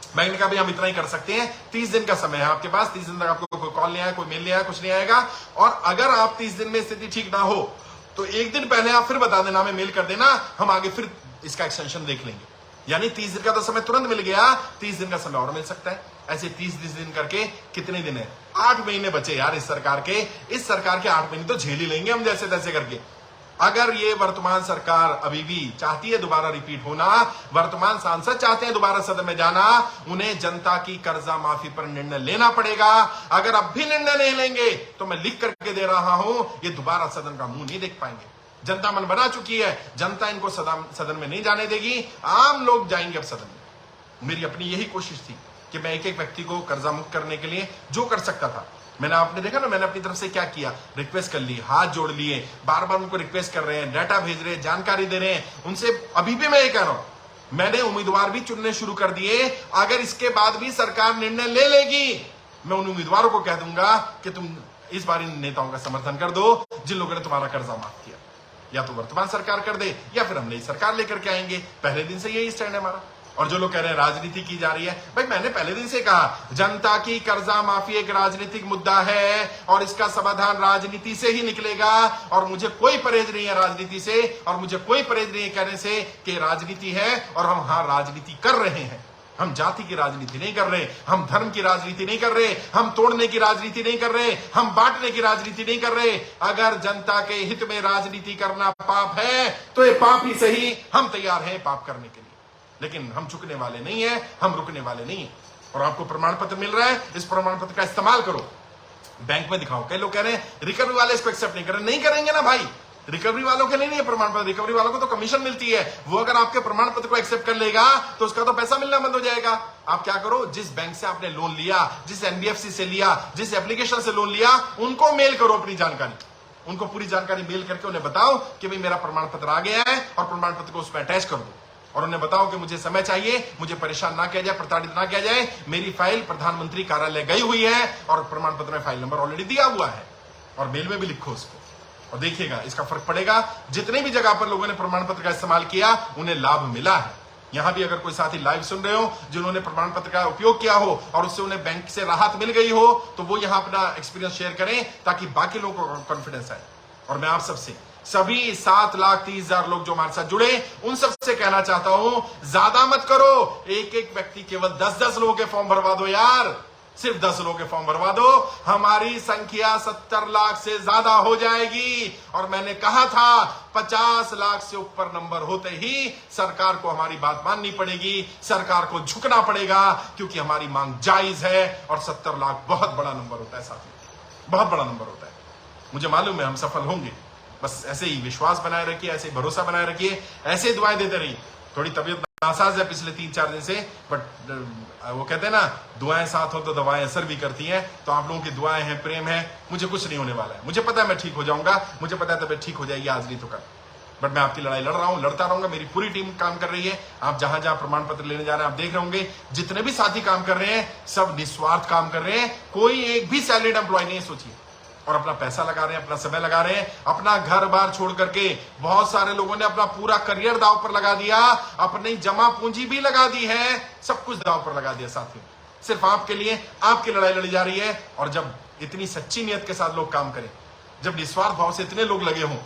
बैंक ने कहा भाई हम इतना ही कर सकते हैं, 30 दिन का समय है आपके पास, 30 दिन तक आपको कोई कॉल नहीं आया, कोई मेल नहीं आया, कुछ नहीं आएगा। और अगर आप 30 दिन में स्थिति ठीक ना हो तो एक दिन पहले आप फिर बता देना, हमें मेल कर देना, हम आगे फिर इसका एक्सटेंशन देख लेंगे। यानी 30 दिन का तो समय तुरंत मिल गया, 30 दिन का समय और मिल सकता है। ऐसे 30 दिन करके कितने दिन है? 8 महीने बचे यार इस सरकार के। इस सरकार के 8 महीने तो झेल ही लेंगे हम जैसे तैसे करके। अगर ये वर्तमान सरकार अभी भी चाहती है दोबारा रिपीट होना, वर्तमान सांसद चाहते हैं दोबारा सदन में जाना, उन्हें जनता की कर्जा माफी पर निर्णय लेना पड़ेगा। अगर अब भी निर्णय नहीं लेंगे तो मैं लिख करके दे रहा हूं, ये दोबारा सदन का मुंह नहीं देख पाएंगे। जनता मन बना चुकी है, जनता इनको सदन में नहीं जाने देगी, आम लोग जाएंगे अब सदन में। मेरी अपनी यही कोशिश थी कि मैं एक एक व्यक्ति को कर्जा मुक्त करने के लिए जो कर सकता था, मैंने, आपने देखा ना मैंने अपनी तरफ से क्या किया, रिक्वेस्ट कर ली, हाथ जोड़ लिए, बार बार उनको रिक्वेस्ट कर रहे हैं, डाटा भेज रहे हैं, जानकारी दे रहे हैं उनसे। अभी भी मैं ये कह रहा हूं, मैंने उम्मीदवार भी चुनने शुरू कर दिए। अगर इसके बाद भी सरकार निर्णय ले लेगी, मैं उन उम्मीदवारों को कह दूंगा कि तुम इस बार इन नेताओं का समर्थन कर दो जिन लोगों ने तुम्हारा कर्जा माफ किया। या तो वर्तमान सरकार कर दे या फिर हम नई सरकार लेकर के आएंगे। पहले दिन से यही स्टैंड है हमारा। और जो लोग कह रहे हैं राजनीति की जा रही है, भाई मैंने पहले दिन से कहा जनता की कर्जा माफी एक राजनीतिक मुद्दा है और इसका समाधान राजनीति से ही निकलेगा। और मुझे कोई परहेज नहीं है राजनीति से, और मुझे कोई परहेज नहीं है कहने से कि राजनीति है और हम हाँ राजनीति कर रहे हैं। हम जाति की राजनीति नहीं कर रहे, हम धर्म की राजनीति नहीं कर रहे, हम तोड़ने की राजनीति नहीं कर रहे, हम बांटने की राजनीति नहीं कर रहे। अगर जनता के हित में राजनीति करना पाप है तो ये पाप ही सही, हम तैयार हैं पाप करने के लिए, लेकिन हम झुकने वाले नहीं है, हम रुकने वाले नहीं है। और आपको प्रमाण पत्र मिल रहा है, इस प्रमाण पत्र का इस्तेमाल करो, बैंक में दिखाओ। कई लोग कह रहे हैं रिकवरी वाले इसको एक्सेप्ट नहीं कर रहे, नहीं करेंगे ना भाई। रिकवरी वालों के लिए नहीं है प्रमाण पत्र, रिकवरी वालों को तो कमीशन मिलती है। वो अगर आपके प्रमाण पत्र को एक्सेप्ट कर लेगा तो उसका तो पैसा मिलना बंद हो जाएगा। आप क्या करो, जिस बैंक से आपने लोन लिया, जिस NBFC से लिया, जिस एप्लीकेशन से लोन लिया, उनको मेल करो अपनी जानकारी, उनको पूरी जानकारी मेल करके उन्हें बताओ कि भाई मेरा प्रमाण पत्र आ गया है और प्रमाण पत्र को उसमें अटैच कर दो। और उन्हें बताओ कि मुझे समय चाहिए, मुझे परेशान ना किया जाए, प्रताड़ित ना किया जाए, मेरी फाइल प्रधानमंत्री कार्यालय गई हुई है और प्रमाण पत्र में फाइल नंबर ऑलरेडी दिया हुआ है। और मेल में भी लिखो उसको और देखिएगा इसका फर्क पड़ेगा। जितने भी जगह पर लोगों ने प्रमाण पत्र का इस्तेमाल किया उन्हें लाभ मिला है। यहां भी अगर कोई साथी लाइव सुन रहे हो जिन्होंने प्रमाण पत्र का उपयोग किया हो और उससे उन्हें बैंक से राहत मिल गई हो, तो वो यहां अपना एक्सपीरियंस शेयर करें ताकि बाकी लोगों को कॉन्फिडेंस आए। और मैं आप सबसे सभी 7,30,000 लोग जो हमारे साथ जुड़े उन सबसे कहना चाहता हूं, ज्यादा मत करो, एक एक व्यक्ति केवल 10-10 लोगों के फॉर्म भरवा दो यार, सिर्फ 10 लोगों के फॉर्म भरवा दो, हमारी संख्या 70 लाख से ज्यादा हो जाएगी। और मैंने कहा था 50 लाख से ऊपर नंबर होते ही सरकार को हमारी बात माननी पड़ेगी, सरकार को झुकना पड़ेगा, क्योंकि हमारी मांग जायज है। और 70 लाख बहुत बड़ा नंबर होता है साथियों, बहुत बड़ा नंबर होता है। मुझे मालूम है हम सफल होंगे, बस ऐसे ही विश्वास बनाए रखिए, ऐसे ही भरोसा बनाए रखिए, ऐसे ही दुआएं देते रहिए। थोड़ी तबीयत नासाज है पिछले 3-4 दिन से, बट वो कहते हैं ना दुआएं साथ हो तो दवाएं असर भी करती हैं। तो आप लोगों की दुआएं हैं, प्रेम है, मुझे कुछ नहीं होने वाला है। मुझे पता है मैं ठीक हो जाऊंगा, मुझे पता है तबीयत ठीक हो जाएगी, आज नहीं तो कल। बट मैं आपकी लड़ाई लड़ रहा हूं, लड़ता रहूंगा, मेरी पूरी टीम काम कर रही है। आप जहां जहां प्रमाण पत्र लेने जा रहे हैं आप देख रहे होंगे, जितने भी साथी काम कर रहे हैं सब निस्वार्थ काम कर रहे हैं, कोई एक भी सैलरीड एम्प्लॉय नहीं है, सोचिए। और अपना पैसा लगा रहे हैं, अपना समय लगा रहे हैं, अपना घर बार छोड़ करके। बहुत सारे लोगों ने अपना पूरा करियर दांव पर लगा दिया, अपनी जमा पूंजी भी लगा दी है, सब कुछ दांव पर लगा दिया साथियों, सिर्फ आपके लिए। आपकी लड़ाई लड़ी जा रही है। और जब इतनी सच्ची नियत के साथ लोग काम करें, जब निस्वार्थ भाव से इतने लोग लगे हों,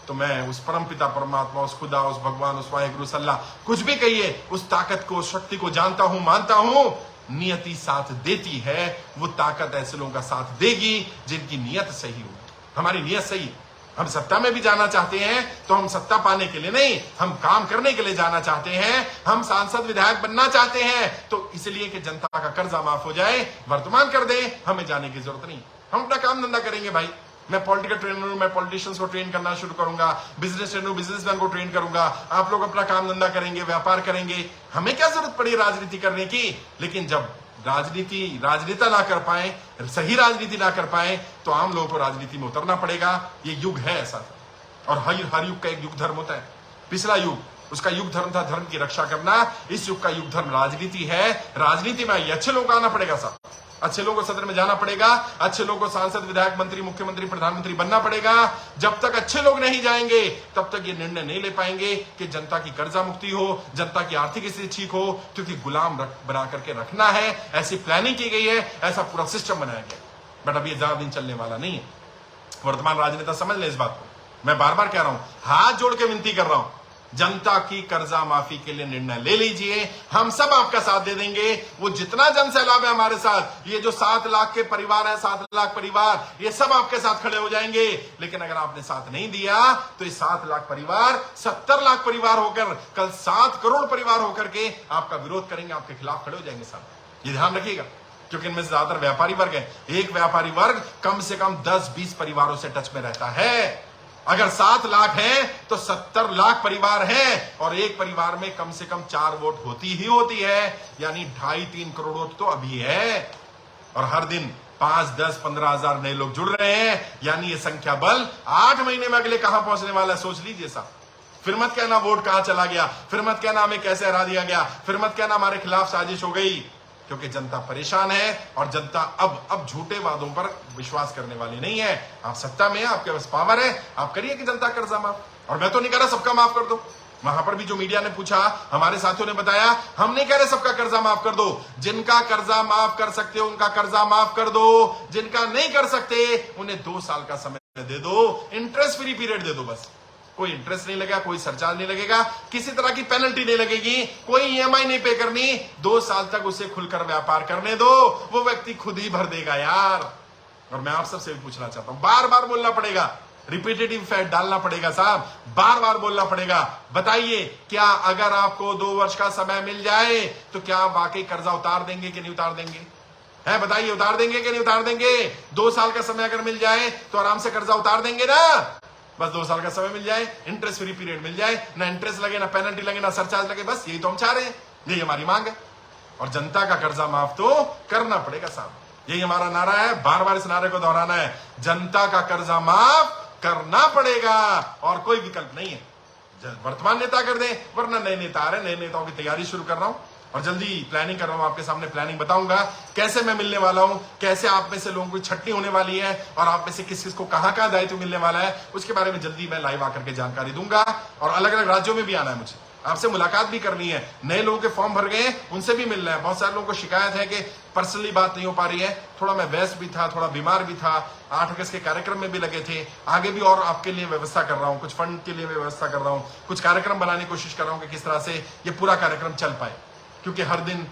तो मैं उस परम पिता परमात्मा, उस खुदा, उस भगवान, उस वाहिगुरु सल्लाह, कुछ भी कहिए, उस ताकत को, उस शक्ति को जानता हूं, मानता हूं। नियति साथ देती है, वो ताकत ऐसे लोगों का साथ देगी जिनकी नियत सही हो। हमारी नियत सही, हम सत्ता में भी जाना चाहते हैं तो हम सत्ता पाने के लिए नहीं, हम काम करने के लिए जाना चाहते हैं। हम सांसद विधायक बनना चाहते हैं तो इसलिए कि जनता का कर्जा माफ हो जाए, वर्तमान कर दे, हमें जाने की जरूरत नहीं। हम अपना काम धंधा करेंगे भाई। मैं पॉलिटिकल ट्रेनर हूं, मैं पॉलिटिशियंस को ट्रेन करना शुरू करूंगा, बिजनेस ट्रेनर, बिजनेसमैन को ट्रेन करूंगा। आप लोग अपना काम धंधा करेंगे, व्यापार करेंगे, हमें क्या जरूरत पड़ी राजनीति करने की। लेकिन जब राजनेता ना कर पाए, सही राजनीति ना कर पाए, तो आम लोगों को राजनीति में उतरना पड़ेगा। ये युग है ऐसा, और हर युग का एक युग धर्म होता है। पिछला युग उसका युग धर्म था धर्म की रक्षा करना। इस युग का युग धर्म राजनीति है। राजनीति में ये अच्छे लोगों को आना पड़ेगा साहब, अच्छे लोगों को सदन में जाना पड़ेगा, अच्छे लोगों को सांसद, विधायक, मंत्री, मुख्यमंत्री, प्रधानमंत्री बनना पड़ेगा। जब तक अच्छे लोग नहीं जाएंगे तब तक ये निर्णय नहीं ले पाएंगे कि जनता की कर्जा मुक्ति हो, जनता की आर्थिक स्थिति ठीक हो, क्योंकि गुलाम बना करके रखना है। ऐसी प्लानिंग की गई है, ऐसा पूरा सिस्टम बनाया गया, बट अब ये ज्यादा दिन चलने वाला नहीं है। वर्तमान राजनेता समझ ले इस बात को। मैं बार बार कह रहा हूं, हाथ जोड़ के विनती कर रहा हूं, जनता की कर्जा माफी के लिए निर्णय ले लीजिए। हम सब आपका साथ दे देंगे। वो जितना जन सैलाब है हमारे साथ, ये जो 7 लाख के परिवार है, 7 लाख परिवार, ये सब आपके साथ खड़े हो जाएंगे। लेकिन अगर आपने साथ नहीं दिया तो ये 7 लाख परिवार 70 लाख परिवार होकर, कल 7 करोड़ परिवार होकर के आपका विरोध करेंगे, आपके खिलाफ खड़े हो जाएंगे साहब। ये ध्यान रखिएगा, क्योंकि इनमें से ज्यादातर व्यापारी वर्ग है। एक व्यापारी वर्ग कम से कम 10-20 परिवारों से टच में रहता है। अगर 7 लाख हैं तो 70 लाख परिवार हैं, और एक परिवार में कम से कम 4 वोट होती ही होती है, यानी 2.5-3 करोड़ वोट तो अभी है। और हर दिन 5, 10, 15 हजार नए लोग जुड़ रहे हैं, यानी ये संख्या बल 8 महीने में अगले कहां पहुंचने वाला है, सोच लीजिए साहब। फिर मत कहना वोट कहां चला गया, फिर मत कहना हमें कैसे हरा दिया गया, फिर मत कहना हमारे खिलाफ साजिश हो गई, क्योंकि जनता परेशान है और जनता अब झूठे वादों पर विश्वास करने वाली नहीं है। आप सत्ता में हैं, आपके पास पावर है, आप करिए कि जनता कर्जा माफ। और मैं तो नहीं कह रहा सबका माफ कर दो। वहां पर भी जो मीडिया ने पूछा, हमारे साथियों ने बताया, हम नहीं कह रहे सबका कर्जा माफ कर दो। जिनका कर्जा माफ कर सकते हो उनका कर्जा माफ कर दो, जिनका नहीं कर सकते उन्हें 2 साल का समय दे दो, इंटरेस्ट फ्री पीरियड दे दो। बस कोई इंटरेस्ट नहीं लगेगा, कोई सरचार्ज नहीं लगेगा, किसी तरह की पेनल्टी नहीं लगेगी, कोई ईएमआई नहीं पे करनी। 2 साल तक उसे खुलकर व्यापार करने दो, वो व्यक्ति खुद ही भर देगा यार। और मैं आप सबसे भी पूछना चाहता हूं, बार बार बोलना पड़ेगा, रिपीटेटिव फैक्ट डालना पड़ेगा साहब, बार बार बोलना पड़ेगा। बताइए, क्या अगर आपको 2 वर्ष का समय मिल जाए तो क्या आप वाकई कर्जा उतार देंगे कि नहीं उतार देंगे? है, बताइए, उतार देंगे कि नहीं उतार देंगे? 2 साल का समय अगर मिल जाए तो आराम से कर्जा उतार देंगे ना। बस 2 साल का समय मिल जाए, इंटरेस्ट फ्री पीरियड मिल जाए, ना इंटरेस्ट लगे, ना पेनल्टी लगे, ना सरचार्ज लगे, बस यही तो हम चाह रहे हैं, यही हमारी मांग है। और जनता का कर्जा माफ तो करना पड़ेगा साहब, यही हमारा नारा है, बार बार इस नारे को दोहराना है, जनता का कर्जा माफ करना पड़ेगा और कोई विकल्प नहीं है। वर्तमान नेता कर दें, वरना नए नेता आ रहे, नए नेताओं की तैयारी शुरू कर रहा हूं और जल्दी प्लानिंग कर रहा हूं, आपके सामने प्लानिंग बताऊंगा, कैसे मैं मिलने वाला हूं, कैसे आप में से लोगों की छटनी होने वाली है और आप में से किस किस को कहां कहां दायित्व मिलने वाला है, उसके बारे में जल्दी मैं लाइव आकर के जानकारी दूंगा। और अलग अलग राज्यों में भी आना है, मुझे आपसे मुलाकात भी करनी है, नए लोगों के फॉर्म भर गए उनसे भी मिलना है। बहुत सारे लोगों को शिकायत है कि पर्सनली बात नहीं हो पा रही है, थोड़ा मैं व्यस्त भी था, थोड़ा बीमार भी था, 8 अगस्त के कार्यक्रम में भी लगे थे, आगे भी और आपके लिए व्यवस्था कर रहा हूं, कुछ फंड के लिए व्यवस्था कर रहा हूं, कुछ कार्यक्रम बनाने की कोशिश कर रहा हूं कि किस तरह से ये पूरा कार्यक्रम चल पाए, क्योंकि हर दिन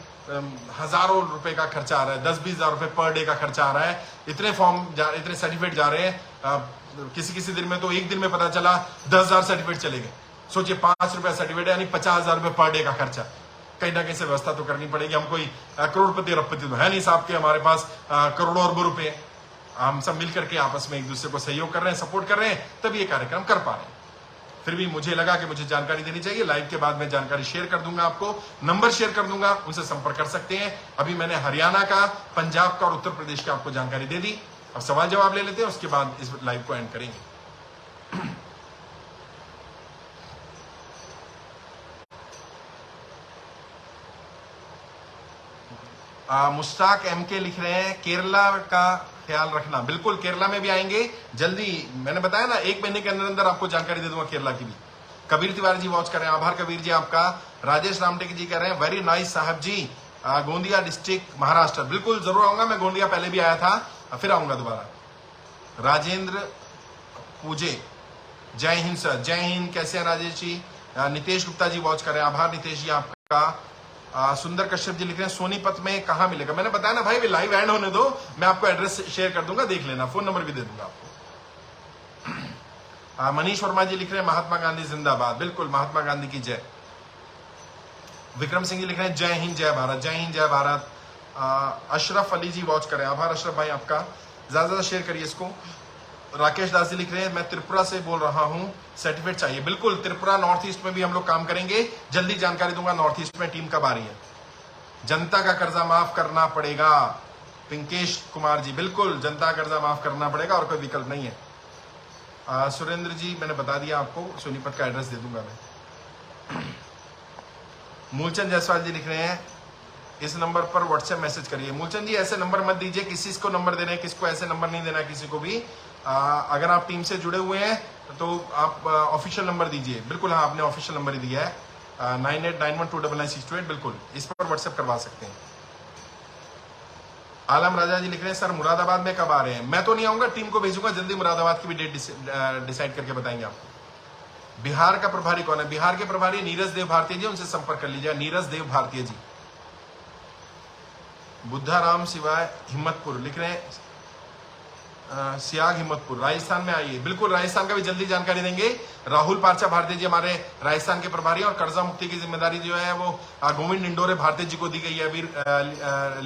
हजारों रुपए का खर्चा आ रहा है, 10-20 हजार रुपए पर डे का खर्चा आ रहा है, इतने फॉर्म इतने सर्टिफिकेट जा रहे हैं। किसी दिन में तो एक दिन में पता चला 10,000 सर्टिफिकेट चले गए। सोचिए, 5 रुपया सर्टिफिकेट यानी 50,000 रुपए पर डे का खर्चा। कहीं ना कहीं से व्यवस्था तो करनी पड़ेगी। हम कोई करोड़पति अरबपति तो है नहीं साहब के हमारे पास करोड़ों अरबों रुपए। हम सब मिलकर के आपस में एक दूसरे को सहयोग कर रहे हैं, सपोर्ट कर रहे हैं, तभी ये कार्यक्रम कर पा रहे हैं। फिर भी मुझे लगा कि मुझे जानकारी देनी चाहिए, लाइव के बाद मैं जानकारी शेयर कर दूंगा, आपको नंबर शेयर कर दूंगा, उनसे संपर्क कर सकते हैं। अभी मैंने हरियाणा का, पंजाब का और उत्तर प्रदेश का आपको जानकारी दे दी। अब सवाल जवाब ले लेते हैं, उसके बाद इस लाइव को एंड करेंगे। मुश्ताक एमके लिख रहे हैं, केरला का ख्याल रखना। बिल्कुल, केरला में भी आएंगे जल्दी, मैंने बताया ना 1 महीने के अंदर अंदर आपको जानकारी दे दूंगा केरला की भी। कबीर तिवारी जी वॉच कर रहे हैं, आभार कबीर जी आपका। राजेश रामटेक जी कह रहे हैं, वेरी नाइस साहब जी, गोंदिया डिस्ट्रिक्ट महाराष्ट्र। बिल्कुल जरूर आऊंगा, मैं गोंदिया पहले भी आया था, फिर आऊंगा दोबारा। राजेंद्र पूजे, जय हिंद सर। जय हिंद, कैसे हैं राजेश जी? नितेश गुप्ता जी वॉच कर रहे हैं, आभार नितेश जी आपका। सुंदर कश्यप जी लिख रहे हैं, सोनीपत में कहां मिलेगा? मैंने बताया ना भाई, लाइव एंड होने दो, मैं आपको एड्रेस शेयर कर दूंगा, देख लेना, फोन नंबर भी दे दूंगा आपको। मनीष वर्मा जी लिख रहे हैं, महात्मा गांधी जिंदाबाद। बिल्कुल, महात्मा गांधी की जय। विक्रम सिंह जी लिख रहे हैं, जय हिंद जय भारत। जय हिंद जय भारत। अशरफ अली जी वॉच करें, आभार अशरफ भाई आपका, ज्यादा ज्यादा शेयर करिए इसको। राकेश दास जी लिख रहे हैं, मैं त्रिपुरा से बोल रहा हूं, सर्टिफिकेट चाहिए। बिल्कुल, त्रिपुरा नॉर्थ ईस्ट में भी हम लोग काम करेंगे, जल्दी जानकारी दूंगा नॉर्थ ईस्ट में टीम कब आ रही है। जनता का कर्जा माफ करना पड़ेगा, पिंकेश कुमार जी। बिल्कुल, जनता का कर्जा माफ करना पड़ेगा और कोई विकल्प नहीं है। सुरेंद्र जी, मैंने बता दिया आपको, सोनीपत का एड्रेस दे दूंगा मैं। मूलचंद जायसवाल जी लिख रहे हैं इस नंबर पर व्हाट्सएप मैसेज करिए। मूलचंद जी ऐसे नंबर मत दीजिए, किसी को नंबर देना है, किसी को ऐसे नंबर नहीं देना है किसी को भी। अगर आप टीम से जुड़े हुए हैं तो आप ऑफिशियल नंबर दीजिए। बिल्कुल हाँ, आपने ऑफिशियल नंबर ही दिया है 9891299628, बिल्कुल इस पर व्हाट्सएप करवा सकते हैं। आलम राजा जी लिख रहे हैं सर मुरादाबाद में कब आ रहे हैं? मैं तो नहीं आऊंगा, टीम को भेजूंगा, जल्दी मुरादाबाद की भी डेट डिसाइड करके बताएंगे आपको। बिहार का प्रभारी कौन है? बिहार के प्रभारी नीरज देव भारतीय जी, उनसे संपर्क कर लीजिए, नीरज देव भारतीय जी। बुद्धाराम सिवाय हिम्मतपुर लिख रहे हैं सियाग हिम्मतपुर, राजस्थान में आइए। बिल्कुल राजस्थान का भी जल्दी जानकारी देंगे। राहुल पारचा भारतीय जी हमारे राजस्थान के प्रभारी, और कर्जा मुक्ति की जिम्मेदारी जो है वो गोविंद इंडोरे भारतीय जी को दी गई है अभी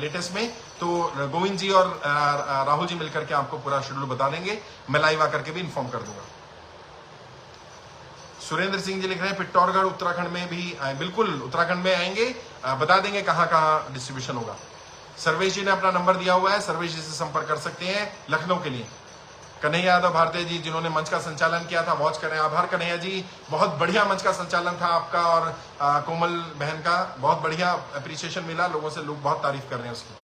लेटेस्ट में। तो गोविंद जी और राहुल जी मिलकर के आपको पूरा शेड्यूल बता देंगे, मैं लाइव आकर के भी इन्फॉर्म कर दूंगा। सुरेंद्र सिंह जी लिख रहे हैं पिट्टौरगढ़ उत्तराखंड में भी आए। बिल्कुल उत्तराखंड में आएंगे, बता देंगे कहां कहां डिस्ट्रीब्यूशन होगा। सर्वेश जी ने अपना नंबर दिया हुआ है, सर्वेश जी से संपर्क कर सकते हैं लखनऊ के लिए। कन्हैया यादव भारतीय जी जिन्होंने मंच का संचालन किया था, वॉच करें। आभार कन्हैया जी, बहुत बढ़िया मंच का संचालन था आपका और कोमल बहन का, बहुत बढ़िया अप्रिसिएशन मिला लोगों से, लोग बहुत तारीफ कर रहे हैं उसकी।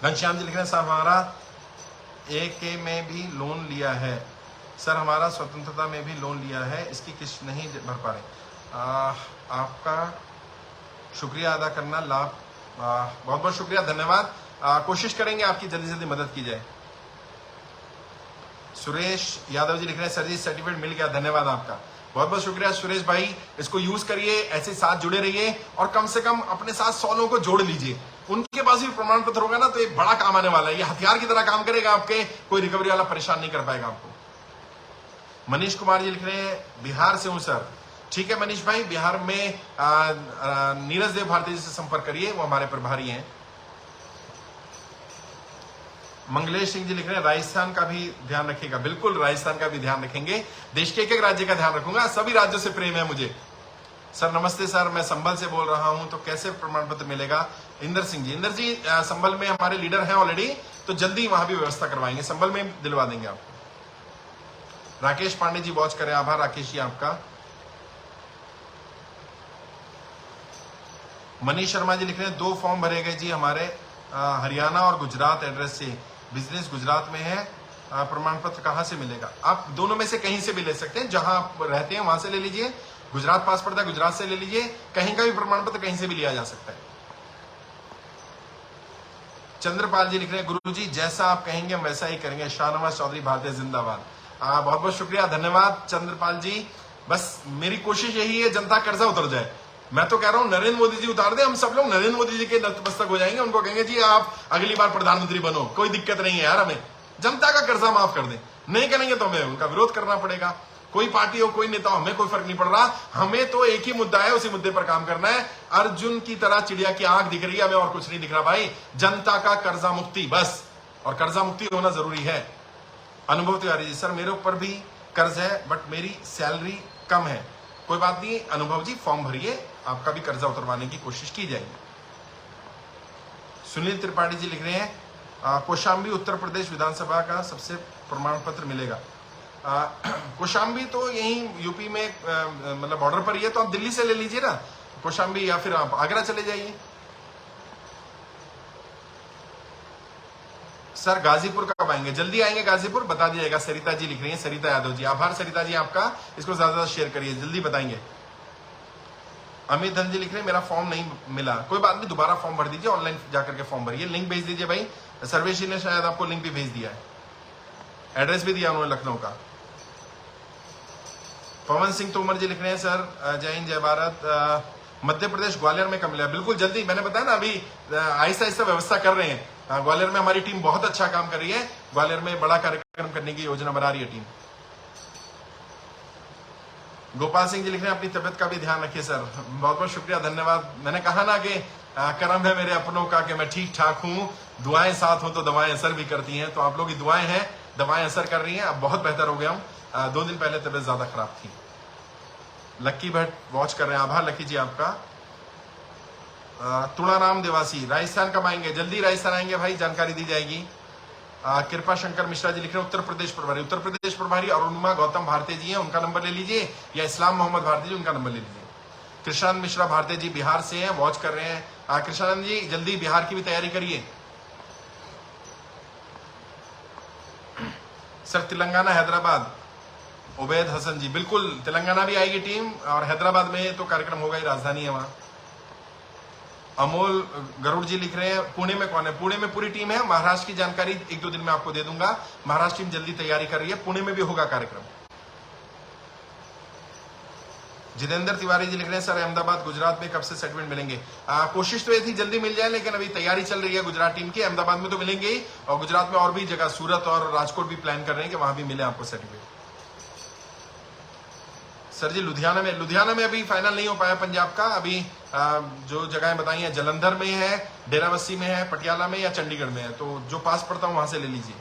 घनश्याम जी लिख रहे हैं सर हमारा AK में भी लोन लिया है। सर हमारा स्वतंत्रता में भी लोन लिया है, इसकी किस्त नहीं भर पा रहे। आपका शुक्रिया अदा करना, लाभ बहुत बहुत शुक्रिया, धन्यवाद। कोशिश करेंगे आपकी जल्दी से जल्दी मदद की जाए। सुरेश यादव जी लिख रहे हैं सर जी सर्टिफिकेट मिल गया, धन्यवाद आपका, बहुत बहुत शुक्रिया सुरेश भाई। इसको यूज करिए, ऐसे साथ जुड़े रहिए और कम से कम अपने साथ 100 लोगों को जोड़ लीजिए। उनके पास भी प्रमाण पत्र होगा ना तो ये बड़ा काम आने वाला है, ये हथियार की तरह काम करेगा आपके, कोई रिकवरी वाला परेशान नहीं कर पाएगा आपको। मनीष कुमार जी लिख रहे हैं बिहार से हूं सर। ठीक है मनीष भाई, बिहार में नीरज देव भारती जी से संपर्क करिए, वो हमारे प्रभारी हैं। मंगलेश सिंह जी लिख रहे हैं राजस्थान का भी ध्यान रखिएगा। बिल्कुल राजस्थान का भी ध्यान रखेंगे, देश के एक एक राज्य का ध्यान रखूंगा, सभी राज्यों से प्रेम है मुझे। सर नमस्ते सर, मैं संभल से बोल रहा हूं, तो कैसे प्रमाण पत्र मिलेगा? इंदर सिंह जी, इंदर जी संभल में हमारे लीडर हैं ऑलरेडी, तो जल्दी वहां भी व्यवस्था करवाएंगे, संभल में दिलवा देंगे आपको। राकेश पांडे जी वॉच करें, आभार राकेश जी आपका। मनीष शर्मा जी लिख रहे हैं 2 फॉर्म भरे गए जी हमारे हरियाणा और गुजरात एड्रेस से, बिजनेस गुजरात में है, प्रमाण पत्र कहां से मिलेगा? आप दोनों में से कहीं से भी ले सकते हैं, जहां आप रहते हैं वहां से ले लीजिए, गुजरात पास पड़ता है गुजरात से ले लीजिए, कहीं का भी प्रमाण पत्र कहीं से भी लिया जा सकता है। चंद्रपाल जी लिख रहे हैं गुरुजी जैसा आप कहेंगे हम वैसा ही करेंगे, शाहनवाज चौधरी भारतीय जिंदाबाद। बहुत बहुत शुक्रिया, धन्यवाद चंद्रपाल जी। बस मेरी कोशिश यही है जनता कर्जा उतर जाए। मैं तो कह रहा हूं नरेंद्र मोदी जी उतार दे, हम सब लोग नरेंद्र मोदी जी के नतमस्तक हो जाएंगे, उनको कहेंगे जी आप अगली बार प्रधानमंत्री बनो, कोई दिक्कत नहीं है यार, हमें जनता का कर्जा माफ कर दें। नहीं करेंगे तो हमें उनका विरोध करना पड़ेगा, कोई पार्टी हो कोई नेता हो, हमें कोई फर्क नहीं पड़ रहा, हमें तो एक ही मुद्दा है, उसी मुद्दे पर काम करना है। अर्जुन की तरह चिड़िया की आंख दिख रही है, हमें और कुछ नहीं दिख रहा भाई, जनता का कर्जा मुक्ति बस, और कर्जा मुक्ति होना जरूरी है। अनुभव तिवारी जी, सर मेरे ऊपर भी कर्ज है बट मेरी सैलरी कम है। कोई बात नहीं अनुभव जी, फॉर्म भरिए, आपका भी कर्जा उतरवाने की कोशिश की जाएगी। सुनील त्रिपाठी जी लिख रहे हैं कौशाम्बी उत्तर प्रदेश विधानसभा का सबसे प्रमाण पत्र मिलेगा। कौशाम्बी तो यही यूपी में मतलब बॉर्डर पर ही है, तो आप दिल्ली से ले लीजिए ना कौशाम्बी, या फिर आप आगरा चले जाइए। सर गाजीपुर कब आएंगे? जल्दी आएंगे गाजीपुर, बता दीजिएगा। सरिता जी लिख रही हैं, सरिता यादव जी, आभार सरिता जी आपका, इसको ज्यादा ज्यादा शेयर करिए, जल्दी बताएंगे। अमित धन जी लिख रहे हैं मेरा फॉर्म नहीं मिला, कोई बात नहीं, दोबारा फॉर्म भर दीजिए, ऑनलाइन जाकर के फॉर्म भरिए, लिंक भेज दीजिए भाई। सर्वेश जी ने शायद आपको लिंक भी भेज दिया है, एड्रेस भी दिया उन्होंने लखनऊ का। पवन सिंह तोमर जी लिख रहे हैं सर जय हिंद जय भारत, मध्य प्रदेश ग्वालियर में कब मिला? बिल्कुल जल्दी, मैंने बताया ना अभी आहिस्ता आहिस्ता व्यवस्था कर रहे हैं। ग्वालियर में हमारी टीम बहुत अच्छा काम कर रही है, ग्वालियर में बड़ा कार्यक्रम करने की योजना बना रही है टीम। गोपाल सिंह जी लिख रहे हैं अपनी तबियत का भी ध्यान रखिए सर, बहुत बहुत शुक्रिया, धन्यवाद। मैंने कहा ना कि कर्म है मेरे अपनों का कि मैं ठीक ठाक हूं, दुआएं साथ हो तो दवाएं असर भी करती हैं, तो आप लोग की दुआएं हैं, दवाएं असर कर रही हैं, अब बहुत बेहतर हो गया हूं। 2 दिन पहले तबियत ज्यादा खराब थी। लक्की भट्ट वॉच कर रहे हैं, आभार लक्की जी आपका। तुणाराम देवासी राजस्थान कब आएंगे? जल्दी राजस्थान आएंगे भाई, जानकारी दी जाएगी। कृपा शंकर मिश्रा जी लिख रहे हैं उत्तर प्रदेश प्रभारी। उत्तर प्रदेश प्रभारी अरुणिमा गौतम भारती जी हैं, उनका नंबर ले लीजिए, या इस्लाम मोहम्मद भारती जी, उनका नंबर ले लीजिए। कृष्णानंद मिश्रा भारती जी बिहार से हैं, वॉच कर रहे हैं। कृष्णानंद जी जल्दी बिहार की भी तैयारी करिए। सर तेलंगाना हैदराबाद, उबैद हसन जी, बिल्कुल तेलंगाना भी आएगी टीम, और हैदराबाद में तो कार्यक्रम होगा ही, राजधानी है वहां। अमोल गरुड़ जी लिख रहे हैं पुणे में कौन है? पुणे में पूरी टीम है। महाराष्ट्र की जानकारी 1-2 दिन में आपको दे दूंगा। महाराष्ट्र टीम जल्दी तैयारी कर रही है, पुणे में भी होगा कार्यक्रम। जितेंद्र तिवारी जी लिख रहे हैं सर अहमदाबाद गुजरात में कब से सेटलमेंट मिलेंगे? कोशिश तो ये थी जल्दी मिल जाए, लेकिन अभी तैयारी चल रही है गुजरात टीम की। अहमदाबाद में तो मिलेंगे ही, और गुजरात में और भी जगह सूरत और राजकोट भी प्लान कर रहे हैं कि वहां भी मिले आपको सर्टिफिकेट। सर जी लुधियाना में अभी फाइनल नहीं हो पाया पंजाब का। अभी जो जगहें बताई हैं, जलंधर में है, डेराबस्सी में है, पटियाला में या चंडीगढ़ में है, तो जो पास पड़ता हूं वहां से ले लीजिए।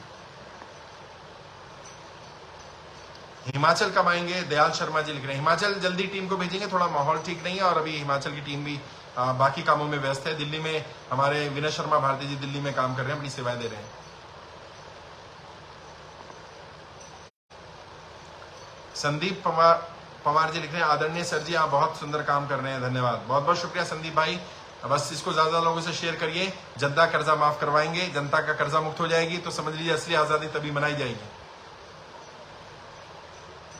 हिमाचल कब आएंगे? दयाल शर्मा जी लिख रहे हैं हिमाचल जल्दी टीम को भेजेंगे, थोड़ा माहौल ठीक नहीं है, और अभी हिमाचल की टीम भी बाकी कामों में व्यस्त है। दिल्ली में हमारे विनय शर्मा भारती जी दिल्ली में काम कर रहे हैं, अपनी सेवाएं दे रहे हैं। संदीप पवार जी लिख रहे हैं आदरणीय सर जी आप बहुत सुंदर काम कर रहे हैं, धन्यवाद। बहुत बहुत शुक्रिया संदीप भाई। बस इसको ज्यादा लोगों से शेयर करिए। जद्दा कर्जा माफ करवाएंगे, जनता का कर्जा मुक्त हो जाएगी, तो समझ लीजिए असली आजादी तभी मनाई जाएगी।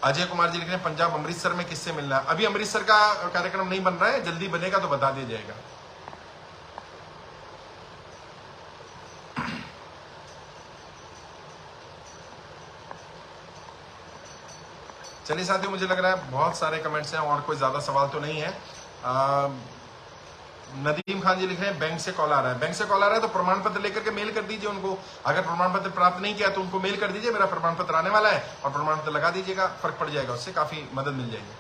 अजय कुमार जी लिख रहे हैं पंजाब अमृतसर में किससे मिलना है? अभी अमृतसर का कार्यक्रम नहीं बन रहा है, जल्दी बनेगा तो बता दिया जाएगा। चलिए साथियों, मुझे लग रहा है बहुत सारे कमेंट्स हैं और कोई ज्यादा सवाल तो नहीं है। नदीम खान जी लिख रहे हैं बैंक से कॉल आ रहा है। बैंक से कॉल आ रहा है तो प्रमाण पत्र लेकर के मेल कर दीजिए उनको। अगर प्रमाण पत्र प्राप्त नहीं किया तो उनको मेल कर दीजिए, मेरा प्रमाण पत्र आने वाला है, और प्रमाण पत्र लगा दीजिएगा, फर्क पड़ जाएगा, उससे काफी मदद मिल जाएगी।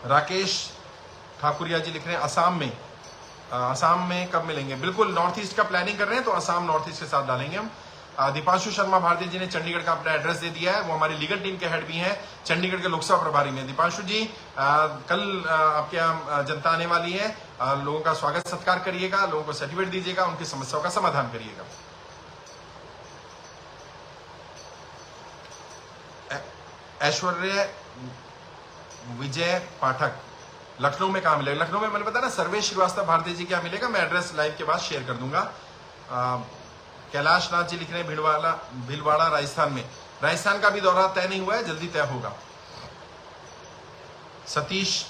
राकेश ठाकुरिया जी लिख रहे हैं असम में कब मिलेंगे? बिल्कुल नॉर्थ ईस्ट का प्लानिंग कर रहे हैं, तो असम नॉर्थ ईस्ट के साथ डालेंगे हम। दीपांशु शर्मा भारती जी ने चंडीगढ़ का अपना एड्रेस दे दिया है, वो हमारी लीगल टीम के हेड भी हैं चंडीगढ़ के लोकसभा प्रभारी में। दीपांशु जी कल आपके यहाँ जनता आने वाली है, लोगों का स्वागत सत्कार करिएगा, लोगों को सर्टिफिकेट दीजिएगा, उनकी समस्याओं का समाधान करिएगा। ऐश्वर्य विजय पाठक लखनऊ में कहा मिलेगा? लखनऊ में मैंने बताया ना, सर्वेश श्रीवास्तव भारती जी क्या मिलेगा, मैं एड्रेस लाइव के बाद शेयर कर दूंगा। कैलाश नाथ जी लिख रहे हैं भीलवाड़ा राजस्थान में। राजस्थान का भी दौरा तय नहीं हुआ है, जल्दी तय होगा। सतीश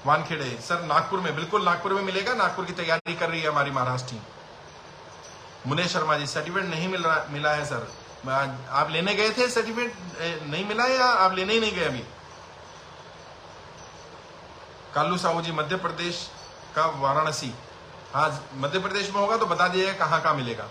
वानखेड़े सर नागपुर में, बिल्कुल नागपुर में मिलेगा, नागपुर की तैयारी कर रही है हमारी महाराष्ट्र टीम। मुने शर्मा जी सर्टिफिकेट नहीं मिला है सर। आप लेने गए थे, सर्टिफिकेट नहीं मिला या आप लेने ही नहीं गए अभी? कालू साहू जी मध्य प्रदेश का वाराणसी, हाँ मध्य प्रदेश में होगा तो बता दीजिएगा कहाँ कहाँ मिलेगा।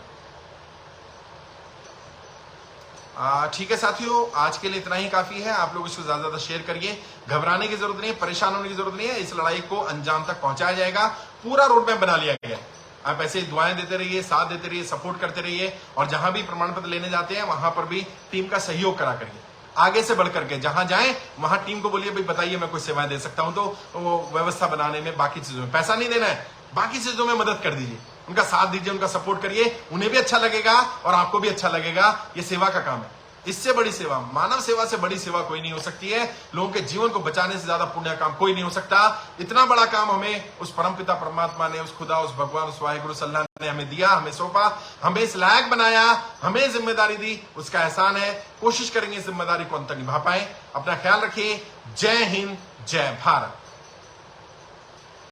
ठीक है साथियों, आज के लिए इतना ही काफी है। आप लोग इसको ज्यादा ज्यादा शेयर करिए। घबराने की जरूरत नहीं है, परेशान होने की जरूरत नहीं है। इस लड़ाई को अंजाम तक पहुंचाया जाएगा, पूरा रोड मैप बना लिया गया है। आप ऐसे दुआएं देते रहिए, साथ देते रहिए, सपोर्ट करते रहिए, और जहां भी प्रमाण पत्र लेने जाते हैं वहां पर भी टीम का सहयोग करा करिए। आगे से बढ़ करके जहां जाएं वहां टीम को बोलिए भाई बताइए मैं कोई सेवाएं दे सकता हूं, तो वो व्यवस्था बनाने में, बाकी चीजों में पैसा नहीं देना है, बाकी चीजों में मदद कर दीजिए, उनका साथ दीजिए, उनका सपोर्ट करिए, उन्हें भी अच्छा लगेगा और आपको भी अच्छा लगेगा। ये सेवा का काम है, इससे बड़ी सेवा, मानव सेवा से बड़ी सेवा कोई नहीं हो सकती है। लोगों के जीवन को बचाने से ज्यादा पुण्य काम कोई नहीं हो सकता। इतना बड़ा काम हमें उस परमपिता परमात्मा ने, उस खुदा, उस भगवान, उस वाहिगुरु सल्लल्लाहु ने हमें दिया, हमें सौंपा, हमें इस लायक बनाया, हमें जिम्मेदारी दी, उसका एहसान है। कोशिश करेंगे इस जिम्मेदारी को अंत तक निभा पाए। अपना ख्याल रखिए। जय हिंद, जय भारत।